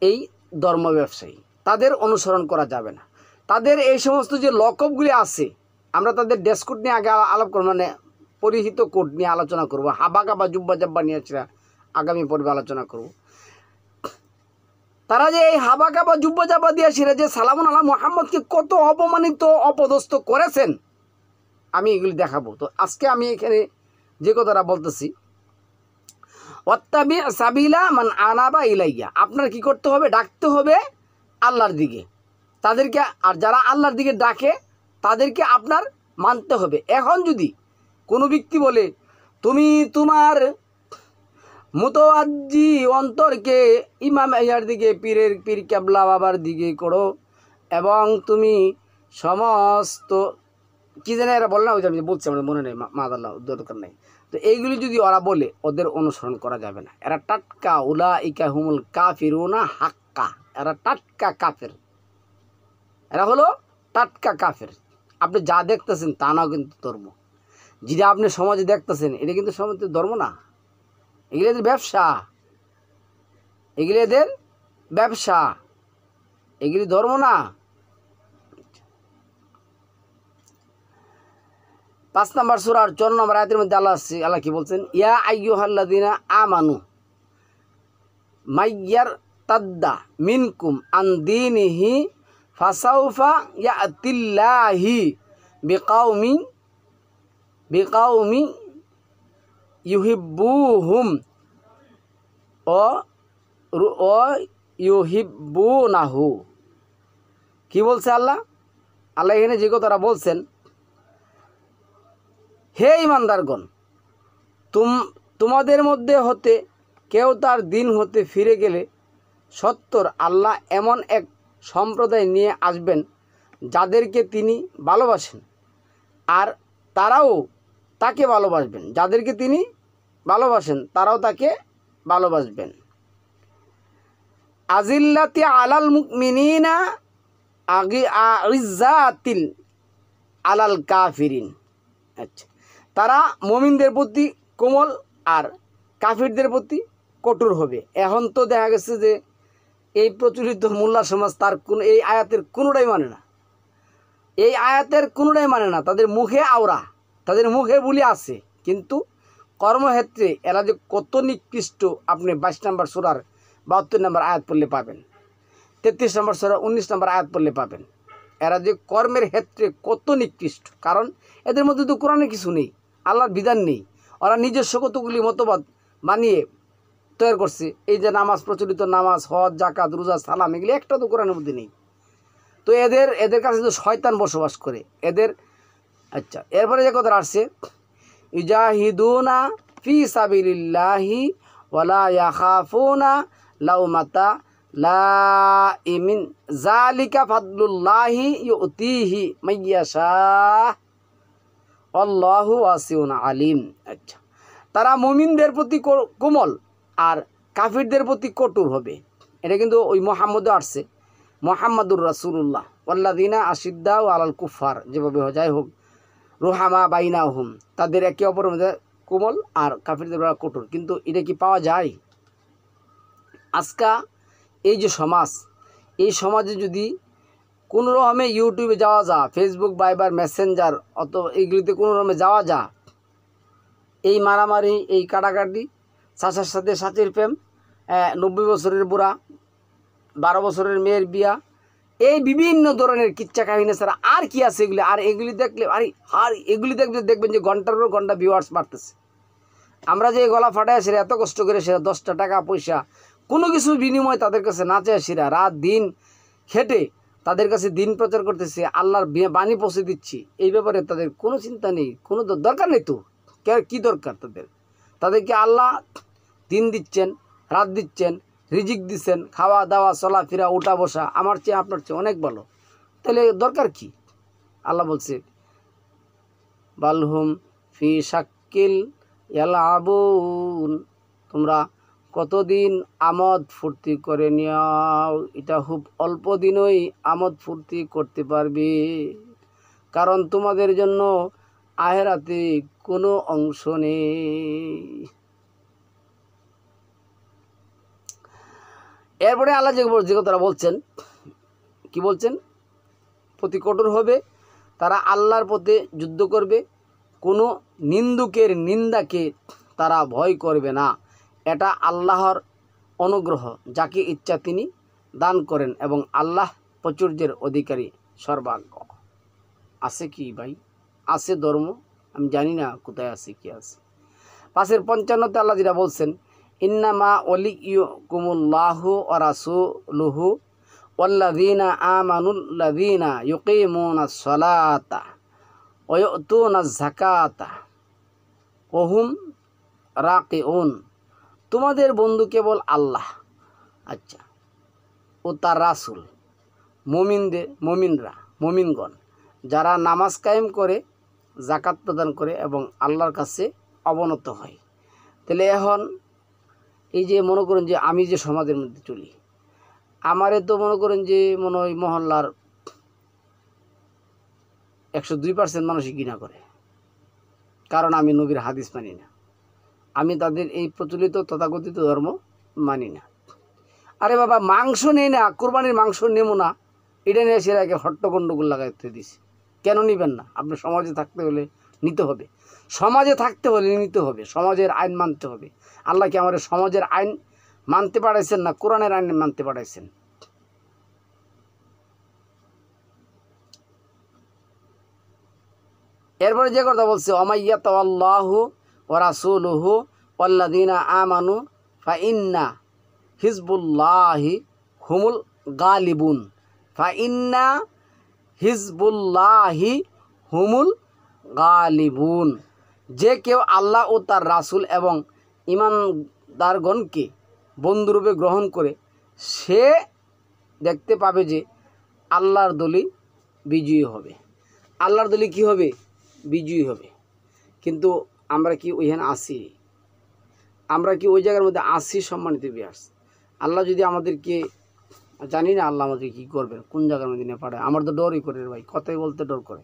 এই ধর্ম ব্যবসায়ী, তাদের অনুসরণ করা যাবে না। তাদের এই সমস্ত যে লকবগুলি আছে, আমরা তাদের ড্রেস কোড নিয়ে আগে আলাপ করব, মানে পরিহিত কোড নিয়ে আলোচনা করব, হাবাকা বা জুব্বা জাব্বা নিয়ে আগামী পর্বে আলোচনা করব। তারা যে এই হাবাকা বা জুব্বা জাব্বা দিয়ে সেরা যে সালামুন আলা মুহাম্মদকে কত অপমানিত অপদস্থ করেছেন, আমি এগুলি দেখাবো। তো আজকে আমি এখানে যে কথাটা বলতেছি, ওয়াত্তাবি সাবিলা মান আনাবা ইলাইয়া, আপনার কি করতে হবে, ডাকতে হবে আল্লাহর দিকে তাদেরকে, আর যারা আল্লাহর দিকে ডাকে তাদেরকে আপনার মানতে হবে। এখন যদি কোনো ব্যক্তি বলে তুমি তোমার মুতাওয়াজ্জি অন্তরকে ইমাম আইয়ার দিকে, পীর কেবলা বাবার দিকে করো এবং তুমি সমস্ত কি জানে এরা বলে না, ওই যে আমি বলছি আমার মনে নেই, মাদাল্লাহ দরকার নেই। তো এইগুলি যদি ওরা বলে, ওদের অনুসরণ করা যাবে না। এরা টাটকা উলাইকা হুমুল কাফিরুনা হাক্কা, এরা টাটকা কাফের, এরা হলো টাটকা কাফের। আপনি যা দেখতেছেন তা নাও কিন্তু ধর্ম, যেটা আপনি সমাজে দেখতেছেন এটা কিন্তু সমাজের ধর্ম না, এগুলো এদের ব্যবসা, এগুলি এদের ব্যবসা, এগুলি ধর্ম না। 5 নম্বর সূরার 4 নম্বর আয়াতের মধ্যে আল্লাহ কি বলছেন? ইয়া আইয়ুহাল্লাযীনা আমানু মাইয়ার তাদ্দা মিনকুম আন দীনিহি ফাসাউফা ইয়াতিল্লাহি বিকাউমি ইউহিব্বুহুম ও ইউহিব্বুনাহু। কি বলছে আল্লাহ? আল্লাহ এখানে যে কথাটা বলছেন, হে ঈমানদারগণ, তোমাদের মধ্যে হতে কেউ তার দিন হতে ফিরে গেলে সত্তর আল্লাহ এমন এক সম্প্রদায় নিয়ে আসবেন যাদেরকে তিনি ভালোবাসেন, আর তারাও তাকে ভালোবাসবেন। যাদেরকে তিনি ভালোবাসেন তারাও তাকে ভালোবাসবেন। আজিল্লাতি আলাল মুমিনিনা আলাল কাফিরিন। আচ্ছা, তারা মুমিনদের প্রতি কোমল আর কাফিরদের প্রতি কঠোর হবে। এখন তো দেখা গেছে যে এই প্রচলিত মোল্লা সমাজ তার কোন এই আয়াতের কোনোটাই মানে না, এই আয়াতের কোনোটাই মানে না। তাদের মুখে আওরা, তাদের মুখে বুলি আছে, কিন্তু কর্মক্ষেত্রে এরা যে কত নিকৃষ্ট আপনি 22 নম্বর সূরার 72 নম্বর আয়াত পড়লে পাবেন, 33 নম্বর সূরার 19 নম্বর আয়াত পড়লে পাবেন। এরা যে কর্মের ক্ষেত্রে কত নিকৃষ্ট, কারণ এদের মধ্যে তো কোরআনে কিছু নেই, আল্লাহর বিধান নেই। ওরা নিজস্ব কতগুলি মতবাদ বানিয়ে তৈরি করছে। এই যে নামাজ, প্রচলিত নামাজ, হজ, জাকাত, রোজা, সালাম, এগুলি একটা তো কোরআনের মধ্যে নেই। তো এদের কাছে তো শয়তান বসবাস করে এদের। আচ্ছা, এরপরে যে কথা আসছে, ইজাহিদুনা ফি সাবিলিল্লাহি ওয়ালা ইয়াখাফুনা লাউমাতা লাইমিন যালিকা ফাদলুল্লাহি ইউতিহি মাইয়াশা আল্লাহু ওয়াসিউন আলিম। আচ্ছা, তারা মুমিনদের প্রতি কোমল আর কাফিরদের প্রতি কঠোর হবে। এটা কিন্তু ওই মুহাম্মদও আসছে, মুহাম্মাদুর রাসূলুল্লাহ ওয়াল্লাযিনা আশিদ্দাউ আলাল কুফার, যেভাবে যাই হোক, রুহামা বাইনাহুম, তাদের একে অপরের মধ্যে কোমল আর কাফিরদের কঠোর। কিন্তু এটা কি পাওয়া যায়? আজকা এই যে সমাজ, এই সমাজে যদি কোনো রকমে ইউটিউবে যাওয়া যা, ফেসবুক, ভাইবার, মেসেঞ্জার, অত এইগুলিতে কোনো রকমে যাওয়া যা, এই মারামারি, এই কাটাকাটি, চাচার সাথে চাচির প্রেম, 90 বছরের বুড়া, 12 বছরের মেয়ের বিয়া, এই বিভিন্ন ধরনের কিচ্ছা কাহিনী ছাড়া আর কি আছে এগুলি? আর এগুলি দেখলে আর এগুলি দেখবেন যে ঘন্টার পর ঘন্টা ভিউয়ার্স বাড়তেছে। আমরা যে গলা ফাটায় সেরা এত কষ্ট করে সেরা 10টা টাকা পয়সা কোনো কিছু বিনিময় তাদের কাছে না চায়, সেরা রাত দিন খেটে তাদের কাছে দিন প্রচার করতেছে, আল্লাহর বাণী পৌঁছে দিচ্ছি, এই ব্যাপারে তাদের কোনো চিন্তা নেই, কোনো দরকার নেই। তো কি দরকার তাদেরকে আল্লাহ দিন দিচ্ছেন, রাত দিচ্ছেন, রিজিক দিচ্ছেন, খাওয়া দাওয়া, চলাফেরা, উঠা বসা আমার চেয়ে আপনার চেয়ে অনেক ভালো, তাহলে দরকার কি? আল্লাহ বলছে বালহুম ফি শাক্কিল ইয়ালাবুন, তোমরা কতদিন আমোদ ফুর্তি করে নিও, এটা খুব অল্প দিনই আমোদ ফুর্তি করতে পারবে, কারণ তোমাদের জন্য আখিরাতে কোনো অংশ নেই। এরপরে আল্লাহ যে কথাটা বলছেন, কি বলছেন? প্রতি কঠোর হবে, তারা আল্লাহর পথে যুদ্ধ করবে, কোনো নিন্দুকের নিন্দাকে তারা ভয় করবে না। এটা আল্লাহর অনুগ্রহ, যাকে ইচ্ছা তিনি দান করেন, এবং আল্লাহ প্রাচুর্যের অধিকারী, সর্বাজ্ঞ। আছে কি ভাই? আছে ধর্ম, আমি জানি না কোথায় আছে, কি আছে। 5:55 আল্লাহ যেটা বলছেন, ইন্নামা ওয়ালিয়ুকুমুল্লাহু ওয়া রাসূলুহু ওয়াল্লাযীনা আমানুল্লাযীনা ইউকিমুনাস সালাতা ওয়া ইউতুনাজ যাকাতা ওয়া হুম রাকিউন, তোমাদের বন্ধু কেবল আল্লাহ, আচ্ছা, ও তার রাসূল, মুমিনগণ যারা নামাজ কায়েম করে, যাকাত প্রদান করে এবং আল্লাহর কাছে অবনত হয়। তাহলে এখন এই যে মনে করেন যে আমি যে সমাজের মধ্যে চলি, আমারে তো মনে করেন যে মনে হয় মহল্লার 102% মানুষই ঘৃণা করে, কারণ আমি নবীর হাদিস মানি না, আমি তাদের এই প্রচলিত তথাকথিত ধর্ম মানি না। আরে বাবা, মাংস নেই না, কোরবানির মাংস নেবো না, এটা নিয়ে সেরা একে হট্টগণ্ডগোল লাগাইতে দিছি। কেন নেবেন না? আপনি সমাজে থাকতে হলে নিতে হবে, সমাজে থাকতে হলে নিতে হবে, সমাজের আইন মানতে হবে। আল্লাহ কি আমাদের সমাজের আইন মানতে পাঠাইছেন না কোরআনের আইন মানতে পাঠাইছেন? এরপরে যে কথা বলছে, ওমাইয়া তাওয়াল্লাহু ওয়া রাসূলুহু ওয়াল্লাযীনা আমানু ফাইন্না হিজবুল্লাহি হুমুল গালিবুন, ফাইন্না হিজবুল্লাহি হুমুল গালিবুন, যে কেউ আল্লাহ ও তার রাসূল এবং ঈমানদারগণকে বন্ধুরূপে গ্রহণ করে, সে দেখতে পাবে যে আল্লাহর দলই বিজয়ী হবে। আল্লাহর দলই কি হবে? বিজয়ী হবে। কিন্তু আমরা কি ওইখানে আসি? আমরা কি ওই জায়গার মধ্যে আসি? সম্মানিত ভিউয়ার্স, আল্লাহ যদি আমাদেরকে, জানি না আল্লাহ আমাদের কী করবেন, কোন জায়গার মধ্যে নিয়ে পাঠায়, আমার তো ডরই করে ভাই, কথাই বলতে ডর করে।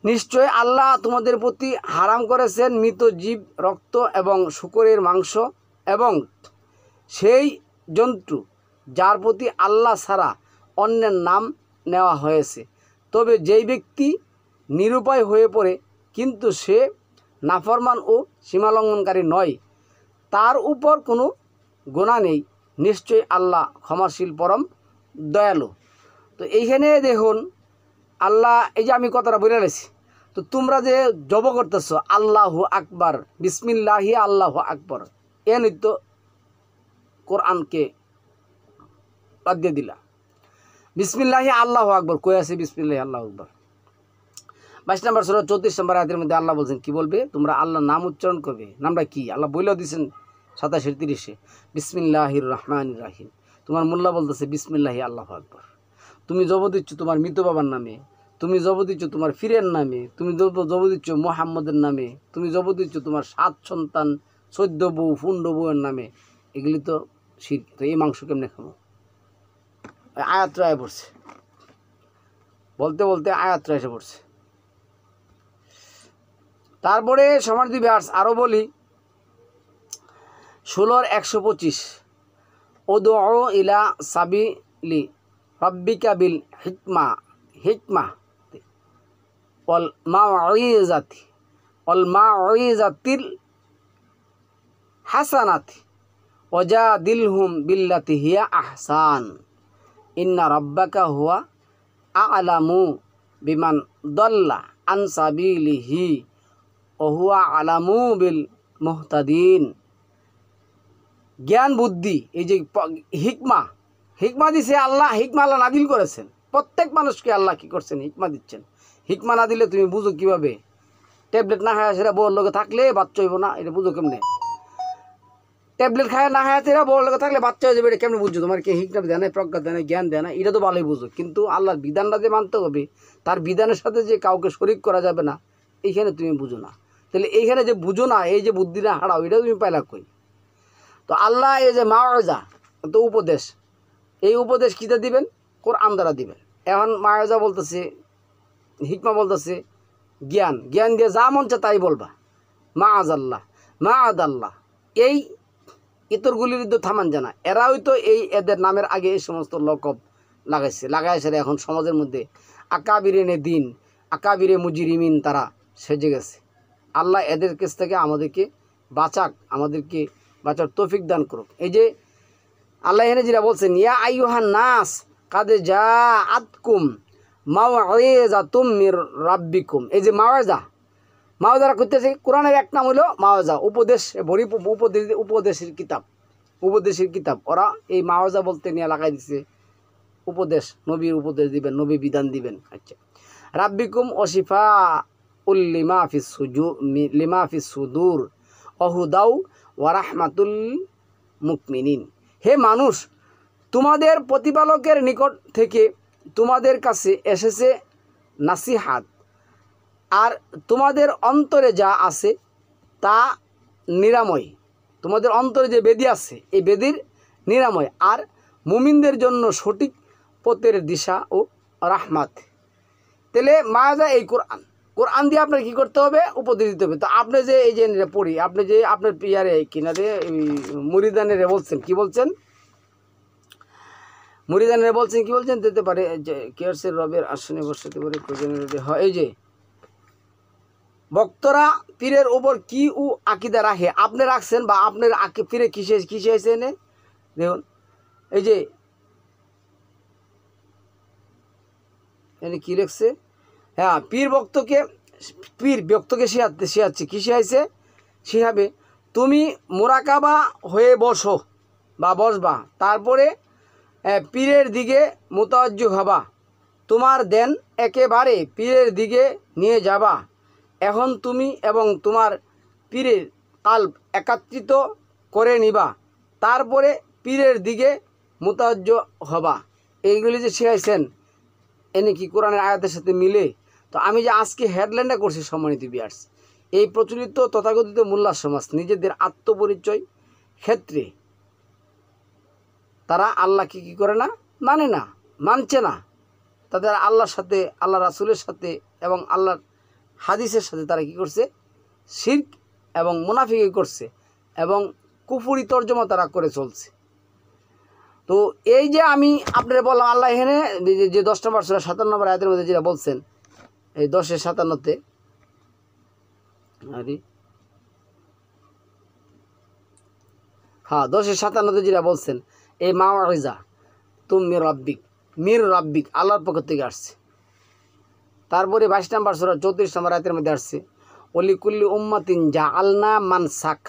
নিশ্চয় আল্লাহ তোমাদের প্রতি হারাম করেছেন মৃত জীব, রক্ত এবং শূকরের মাংস এবং সেই জন্তু যার প্রতি আল্লাহ ছাড়া অন্যের নাম নেওয়া হয়েছে। তবে যেই ব্যক্তি নিরুপায় হয়ে পড়ে কিন্তু সে নাফরমান ও সীমালঙ্ঘনকারী নয়, তার উপর কোনো গুনাহ নেই। নিশ্চয়ই আল্লাহ ক্ষমাশীল পরম দয়ালু। তো এইখানে দেখুন আল্লাহ, এই যে আমি কথাটা বলে গেছি, তো তোমরা যে জব করতেছ আল্লাহু আকবার, বিসমিল্লাহি আল্লাহু আকবার, এ নিত্য কোরআনকে বাদ দিয়ে দিলা। বিসমিল্লাহি আল্লাহু আকবার কই আছে? বিসমিল্লাহি আল্লাহু আকবার 22 নম্বর সূরা 34 নম্বর আয়াতের মধ্যে আল্লাহ বলছেন কি বলবে? তোমরা আল্লাহর নাম উচ্চারণ করবে। নামটা কি আল্লাহ বলেও দিয়েছেন 27-30 বিসমিল্লাহির রহমানির রাহিম। তোমার মোল্লা বলতেছে বিসমিল্লাহি আল্লাহু আকবার। তুমি জব দিচ্ছ তোমার মৃত বাবার নামে, তুমি জব দিচ্ছ তোমার ফিরের নামে, তুমি জব দিচ্ছ মুহাম্মদের নামে, তুমি জব দিচ্ছ তোমার 7 সন্তান 14 বউ 15 বউয়ের নামে। এগুলি তো শিরক। তো এই মাংস কেমনে খাবো? আয়াতটা এসে পড়ছে, বলতে বলতে আয়াতটা এসে পড়ছে। তারপরে সমাজ ভার্স আরও বলি 16-125 উদউ ইলা সাবিলি রাব্বিকা বিল হিকমা ওয়াল মাউইজাতিল হাসানাতি ওয়াজাদিলহুম বিল্লাতি হিয়া আহসান ইন্না রাব্বাকা হুয়া আ'লামু বিমান দাল্লা আন সাবিলিহি ওয়া হুয়া আ'লামু বিল মুহতাদিন। জ্ঞান বুদ্ধি, এই যে হিকমা দিছে আল্লাহ, হিকমা আল্লাহ নাদিল করেছেন। প্রত্যেক মানুষকে আল্লাহ কি করছেন? হিকমা দিচ্ছেন। হিকমা না দিলে তুমি বুঝো কিভাবে? ট্যাবলেট না খায় সেটা বউর লোকে থাকলে বাচ্চা হইব না, এটা বুঝো কেমনে? ট্যাবলেট খায় না খায় সেটা বউর লোকে থাকলে বাচ্চা হয়ে যাবে, এটা কেমনে বুঝছো? তোমার কি হিকমা দেয় না, প্রজ্ঞা দেয় না, জ্ঞান দেয় না? এটা তো ভালোই বুঝো, কিন্তু আল্লাহর বিধানটা যে মানতে হবে, তার বিধানের সাথে যে কাউকে শরিক করা যাবে না, এইখানে তুমি বুঝো না। তাহলে এইখানে যে বুঝো না, এই যে বুদ্ধিটা হারাও, এটা তুমি পাইলা কই? তো আল্লাহ এই যে মাওয়াজা, তো উপদেশ, এই উপদেশ কিতে দিবেন? কোরআন দ্বারা দিবেন। এখন মাওয়াজা বলতেছে, হিকমা বলতেছে জ্ঞান দিয়ে যা মন চায় তাই বলবা। মাআদাল্লাহ এই ইতরগুলির তো থামান জানা, এরাও তো এই এদের নামের আগে এই সমস্ত লকব লাগাইছে এখন সমাজের মধ্যে আকাবিরিনে দিন, আকাবিরে মুজরিমিন তারা সেজে গেছে। আল্লাহ এদের কাছ থেকে আমাদেরকে বাঁচাক, আমাদেরকে বাঁচার তৌফিক দান করুক। এই যে আল্লাহ এখানে যেটা বলছেন, ইয়া আইয়ুহান নাস কাদ জাআতকুম মাওয়াইযাতুম মির রাব্বিকুম, এই যে মাওয়াজা করতেছে কোরআনের এক নাম হলো মাওয়াজা, উপদেশ, উপদেশের কিতাব। ওরা এই মাওয়াজা বলতে নিয়ে লাগাই দিছে উপদেশ, নবীর উপদেশ দিবেন, নবী বিধান দিবেন। আচ্ছা, রাব্বিকুম ওয়াশিফা লিমা ফিস সুদূর ওয়াহুদাউ ওয়া রাহমাতুল মুমিনিন। হে মানুষ, তোমাদের প্রতিপালকের নিকট থেকে তোমাদের কাছে এসেছে নাসিহাত, আর তোমাদের অন্তরে যা আছে তা নিরাময়। তোমাদের অন্তরে যে বেদি আছে এই বেদির নিরাময়, আর মুমিনদের জন্য সঠিক পথের দিশা ও রাহমাত। তাহলে মায়াজা এই কোরআন দিয়ে আপনার কী করতে হবে? উপদেশ দিতে হবে। তো আপনি যে এই যে পড়ি, আপনি যে আপনার পিয়ারে কিনারে মুরিদানের বলছেন কি বলছেন? মুরিদানের বলছেন কি বলছেন? দিতে পারে যে কেয়ারসের রবের আসনে বসাতে পারে প্রয়োজনীয় হয়। এই যে ভক্তরা পীরের উপর কি ও আকিদা রাখে, আপনি রাখছেন বা আপনার পীরে কিসে হয়েছে এনে দেখুন। এই যে এনে কি লিখছে? হ্যাঁ, পীর ব্যক্তকে শিখাচ্ছে কি শিখাইছে? শিখাবে তুমি মোরাকাবা হয়ে বসো বা বসবা, তারপরে পীরের দিকে মুতাওয়াজ্জু হবা, তোমার দেন একেবারে পীরের দিকে নিয়ে যাবা। এখন তুমি এবং তোমার পীরের কাল্ব একাত্রিত করে নিবা, তারপরে পীরের দিকে মুতাওয়াজ্জু হবা। এইগুলি যে শিখাইছেন এনে কি কোরআনের আয়াতের সাথে মিলে? তো আমি যে আজকে হেডলাইনটা করছি সম্মানিত ভিউয়ার্স, এই প্রচলিত তথাকথিত মোল্লা সমাজ নিজেদের আত্মপরিচয় ক্ষেত্রে তারা আল্লাহকে কী করে না? মানছে না। তাদের আল্লাহর সাথে, আল্লাহ রাসূলের সাথে এবং আল্লাহর হাদিসের সাথে তারা কি করছে, শিরক এবং মুনাফিকি করছে এবং কুফরি তর্জমা তারা করে চলছে। তো এই যে আমি আপনারা বললাম আল্লাহ এখানে যে 10 নম্বর সূরা 57 নম্বর আয়াতের মধ্যে যেটা বলছেন, এই 10-57-তে হ্যাঁ 10-57-তে যেটা বলছেন, এই মাওয়াইজা তুম মির রাব্বিক আল্লাহর পক্ষ থেকে আসছে। তারপরে 22 নম্বর সূরা 34 নম্বর আয়াতের মধ্যে আসছে ওলিকুল্লি উম্মাতিন জাআলনা মানসাক,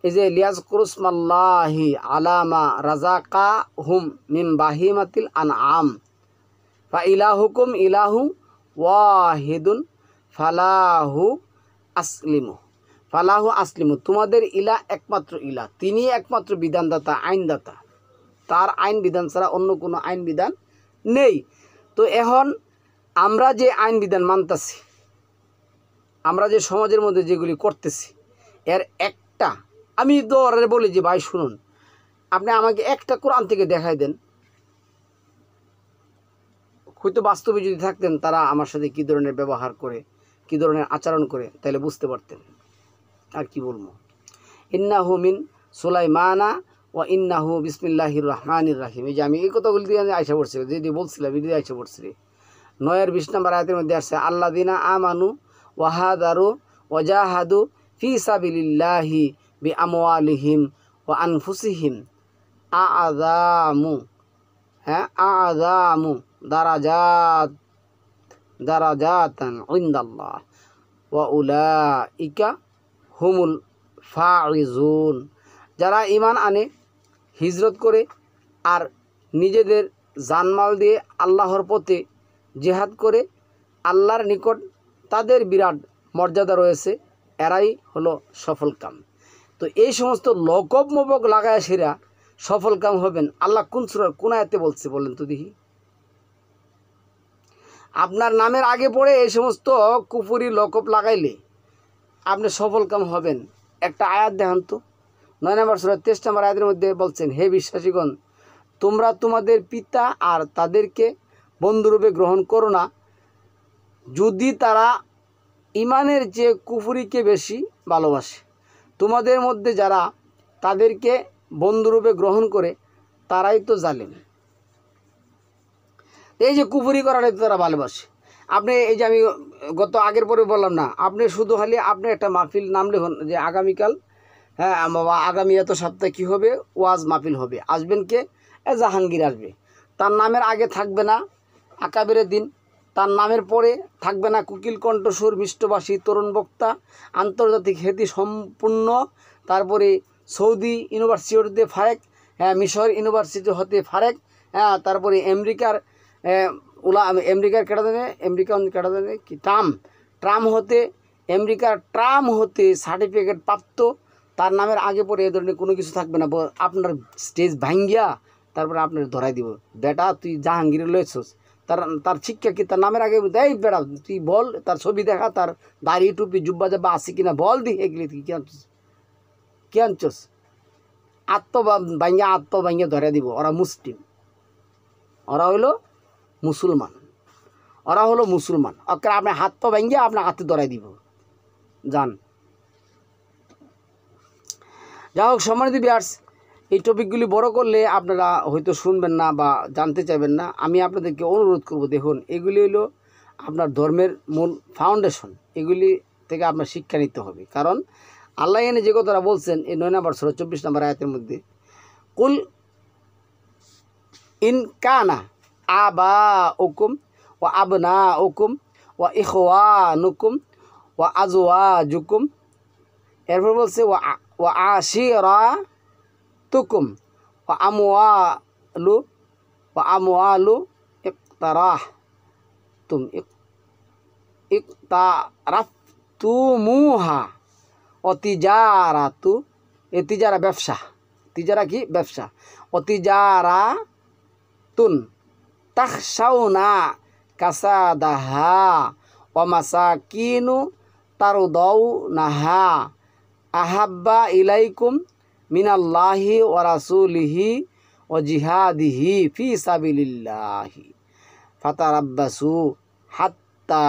এই যে লিয়াজকুরুসমাল্লাহি আলামা রাযাকাহুম মিন বাহিমাতিল আনআম ফা ইলাহুকুম ইলাহু ওয়াহিদুন ফালাহু আসলিমু, তোমাদের ইলা একমাত্র ইলা, তিনি একমাত্র বিধানদাতা, আইনদাতা, তার আইন বিধান ছাড়া অন্য কোনো আইন বিধান নেই। তো এখন আমরা যে আইন বিধান মানতেছি, আমরা যে সমাজের মধ্যে যেগুলি করতেছি, এর একটা আমি তো ওরা বলি যে ভাই শুনুন, আপনি আমাকে একটা কোরআন থেকে দেখাই দেন, হয়তো বাস্তবে যদি থাকতেন তারা আমার সাথে কী ধরনের ব্যবহার করে, কী ধরনের আচরণ করে, তাহলে বুঝতে পারতেন। আর কি বলবো, ইন্নাহু মিন সুলাইমানা ওয়া ইন্নাহু বিসমিল্লাহির রহমানির রহিম, এই যে আমি এই কথাগুলি দিয়ে আইসা পড়ছি, যদি বলছিলাম বিদিয়ে আইসা পড়ছি। 9-20 নম্বর আয়াতের মধ্যে আসছে আল্লাযিনা আমানু ওয়াহাদারু ওয়াজাহাদু ফি সাবিলিল্লাহি বিআমওয়ালিহিম ওয়া আনফুসিহিম আযামু দারাজাতান ইনদাল্লাহ ওয়া উলাইকা হুমুল ফাইজুন, যারা ঈমান আনে, হিজরত করে আর নিজেদের জানমাল দিয়ে আল্লাহর পথে জিহাদ করে আল্লাহর নিকট তাদের বিরাট মর্যাদা রয়েছে, এরাই হলো সফলকাম। তো এই সমস্ত লকব মবক লাগায় সেরা সফলকাম হবেন, আল্লাহ কোন সূরার কোন আয়াতে বলছে বলেন তো দেখি? আপনার নামের আগে পড়ে এই সমস্ত কুফরি লকব লাগাইলে আপনি সফলকাম হবেন, একটা আয়াত দেখান তো। 9 নম্বর সূরা 23 নম্বর আয়াতের মধ্যে বলছেন, হে বিশ্বাসীগণ, তোমরা তোমাদের পিতা আর তাদেরকে বন্ধুরূপে গ্রহণ করো না, যদি তারা ইমানের চেয়ে কুফরিকে বেশি ভালোবাসে। তোমাদের মধ্যে যারা তাদেরকে বন্ধুরূপে গ্রহণ করে তারাই তো জালেম। এই যে কুফরি করাটাই তো তারা ভালোবাসে। আপনি এই যে আমি গত আগের পরে বললাম না, আপনি শুধু খালি আপনি একটা মাহফিল নাম লিখুন যে আগামীকাল, হ্যাঁ আগামী এত সপ্তাহে কী হবে, ওয়াজ মাহফিল হবে, আসবেন কে? জাহাঙ্গীর আসবে। তার নামের আগে থাকবে না আকাবেরের দিন, তার নামের পরে থাকবে না কুকিল কণ্ঠস্বর, মিষ্টভাষী, তরুণ বক্তা, আন্তর্জাতিক খ্যাতি সম্পূর্ণ, তারপরে সৌদি ইউনিভার্সিটি হতে ফারেক, হ্যাঁ মিশর ইউনিভার্সিটি হতে ফারেক, হ্যাঁ তারপরে আমেরিকার কেটা দেবে কি ট্রাম হতে আমেরিকার ট্রাম হতে সার্টিফিকেট প্রাপ্ত, তার নামের আগে পরে এ ধরনের কোনো কিছু থাকবে না। আপনার স্টেজ ভাঙ্গিয়া তারপরে আপনার ধরাই দিব, বেটা তুই জাহাঙ্গীর লয়েছস, তার শিক্ষা কি তার নামের আগে দেয়, বেটা তুই বল, তার ছবি দেখা, তার দাড়ি টুপি জুব্বা জাব্বা আছে কিনা বল, দি এগুলি তুই কি আনছস? আত্ম ভাঙ্গিয়া ধরাই দিব। ওরা মুসলিম, ওরা হলো মুসলমান, ওকে আপনার হাত পা ভাঙ্গিয়া আপনার হাতে ধরাই দিব, যান। যা হোক সম্মানিত ভিউয়ার্স, এই টপিকগুলি বড় করলে আপনারা হয়তো শুনবেন না বা জানতে চাইবেন না। আমি আপনাদেরকে অনুরোধ করব, দেখুন এগুলি হলো আপনার ধর্মের মূল ফাউন্ডেশন, এগুলি থেকে আপনার শিক্ষা নিতে হবে। কারণ আল্লাহ এনে যে কথাটা বলছেন এই 9 নম্বর সূরা 24 নম্বর আয়াতের মধ্যে, কুল ইন কানা আবাউকুম ওয়া আবনাউকুম ওয়া ইখওয়ানুকুম ওয়া আজওয়াজুকুম, এরপর বলছে ওয়া আশিরাতুকুম ওয়া আমওয়ালু ইকতারাফতুমুহা ওয়া তিজারাতু, তিজারা ব্যবসা, তিজারা কি ব্যবসা, ও তিজারাতুন তাখশাউনা কাসাদাহা ওয়া মাসাকিনু তারদাউনাহা আহাব্বা ইলাইকুম মিনাল্লাহি ওয়া রাসূলিহি ওয়া জিহাদিহি ফি সাবিলিল্লাহি ফাতারাব্বাসু হাত্তা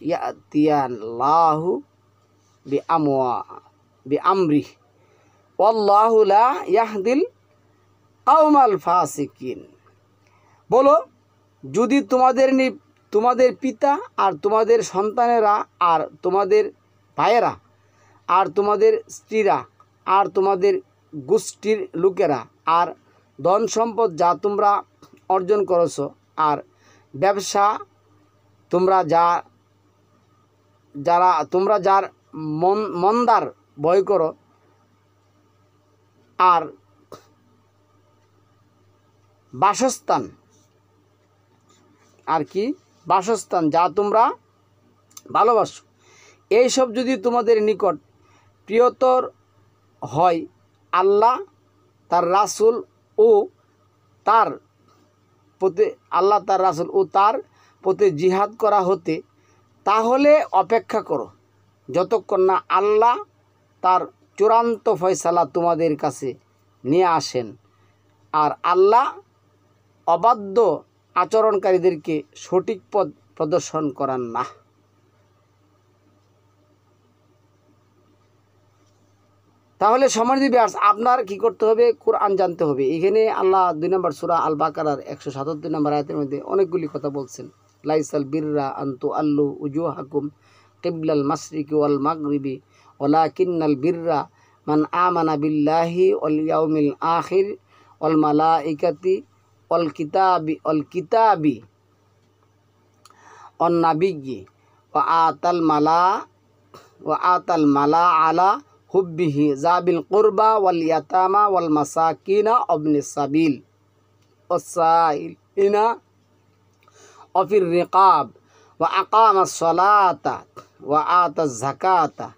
ইয়াতিয়াল্লাহু বিআমরিহ ওয়াল্লাহু লা ইয়াহদিল কাওমাল ফাসিকিন। বলো, যদি তোমাদের পিতা আর তোমাদের সন্তানেরা আর তোমাদের ভাইয়েরা আর তোমাদের স্ত্রীরা আর তোমাদের গোষ্ঠীর লোকেরা আর ধন সম্পদ যা তোমরা অর্জন করেছো আর ব্যবসা তোমরা যার মন্দার ভয় করো আর বাসস্থান যা তোমরা ভালোবাসো, এইসব যদি তোমাদের নিকট প্রিয়তর হয় আল্লাহ তার রাসূল ও তার প্রতি জিহাদ করা হতে, তাহলে অপেক্ষা করো যতক্ষণ না আল্লাহ তার চূড়ান্ত ফয়সালা তোমাদের কাছে নিয়ে আসেন। আর আল্লাহ অবাধ্য আচরণকারীদেরকে সঠিক পথ প্রদর্শন করান না। তাহলে সম্মানিত ভিউয়ার্স, আপনার কি করতে হবে? কোরআন জানতে হবে। এখানে আল্লাহ 2 নম্বর সূরা আল বাকারার 177 নম্বর আয়াতের মধ্যে অনেকগুলি কথা বলছেন। লাইসাল বিররা আনতু আল্লু উজুহাকুম কিবলাল মাশরিকি ওয়াল মাগরিবি ওয়ালাকিন্নাল বিররা মান আমানা বিল্লাহি ওয়াল ইয়াউমিল আখির ওয়াল মালাইকাতি ওয়াল কিতাবি ওয়ান নাবিয়্যি ওয়া আতাল মালা আলা হুব্বিহি যাবিল কুরবা ওয়াল ইয়াতামা ওয়াল মাসাকিনা ওয়াবনিস সাবিল ওয়াসাইলিনা ওয়াফির রিকাব ওয়া আকামাস সালাতা ওয়া আতাজ যাকাতা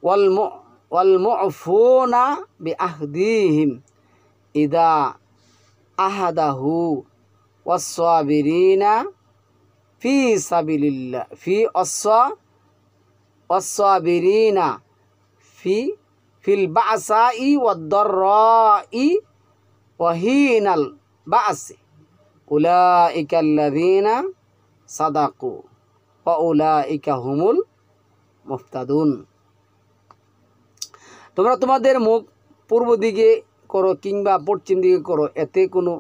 ওয়াল মুফুনা বিআহদিহিম ইদা আহাদাহু ওয়াস-সাবিরিনা ফি সাবিলিল্লাহ ওয়াস-সাবিরিনা ফিল বাসাই ওয়াদ-দাররাই ওয়া হিনাল বাসি উলাইকাল্লাযীনা সাদাকু ওয়া উলাইকা হুমুল মুফতাদুন। তোমরা তোমাদের মুখ পূর্ব দিকে করো কিংবা পশ্চিম দিকে করো, এতে কোনো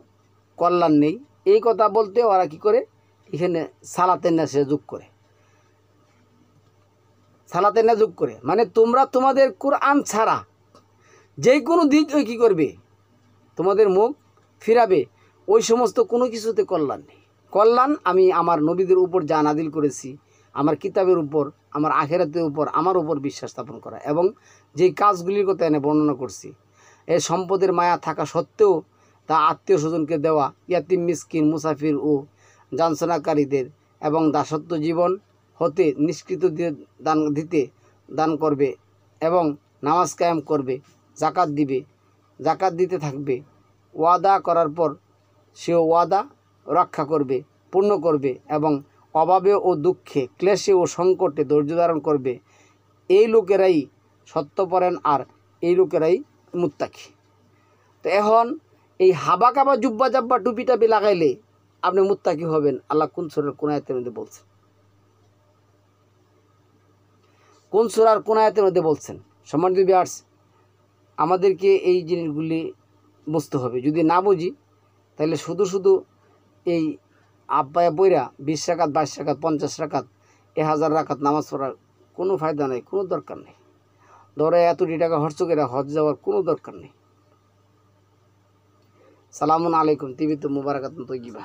কল্যাণ নেই। এই কথা বলতে ওরা কি করে? এখানে সালাতের নাসে যোগ করে, মানে তোমরা তোমাদের কোরআন ছাড়া যে কোনো দিক কী করবে? তোমাদের মুখ ফিরাবে। ওই সমস্ত কোনো কিছুতে কল্যাণ নেই। কল্যাণ আমি আমার নবীদের উপর যা নাদিল করেছি, আমার কিতাবের উপর, আমার আখিরাতের উপর, আমার উপর বিশ্বাস স্থাপন করা এবং যেই কাজগুলির কথা এনে বর্ণনা করছি, এই সম্পদের মায়া থাকা সত্ত্বেও তা আত্মীয় স্বজনকে দেওয়া, ইয়াতিম মিসকিন মুসাফির ও যাঞ্চনাকারীদের এবং দাসত্ব জীবন হতে নিষ্কৃত দান করবে এবং নামাজ কায়েম করবে, জাকাত দিতে থাকবে, ওয়াদা করার পর সেও ওয়াদা রক্ষা করবে, পূর্ণ করবে এবং অভাবে ও দুঃখে, ক্লেশে ও সংকটে ধৈর্য ধারণ করবে। এই লোকেরাই সত্যপরায়ণ আর এই লোকেরাই মুত্তাকি। তো এখন এই হাবা কাবা জুব্বা জাব্বা টুপি টাপি লাগাইলে আপনি মুত্তাকি হবেন, আল্লাহ কোন সূরার কোন আয়াতের মধ্যে বলছেন? কোন সূরার কোন আয়াতের মধ্যে বলছেন? সম্মানিত ভিউয়ার্স, আমাদেরকে এই জিনিসগুলি বুঝতে হবে। যদি না বুঝি তাহলে শুধু এই আব্বায়া বইরা 20 রাকাত 22 রাকাত 50 রাকাত 1000 রাকাত নামাজ পড়ার কোনো ফায়দা নেই, কোনো দরকার নেই। ধরে এতটি টাকা খরচ করে হজ যাওয়ার কোনো দরকার নেই। সালামুন আলাইকুম, তিবিত মুবারাকাতুন তৈয়িবা।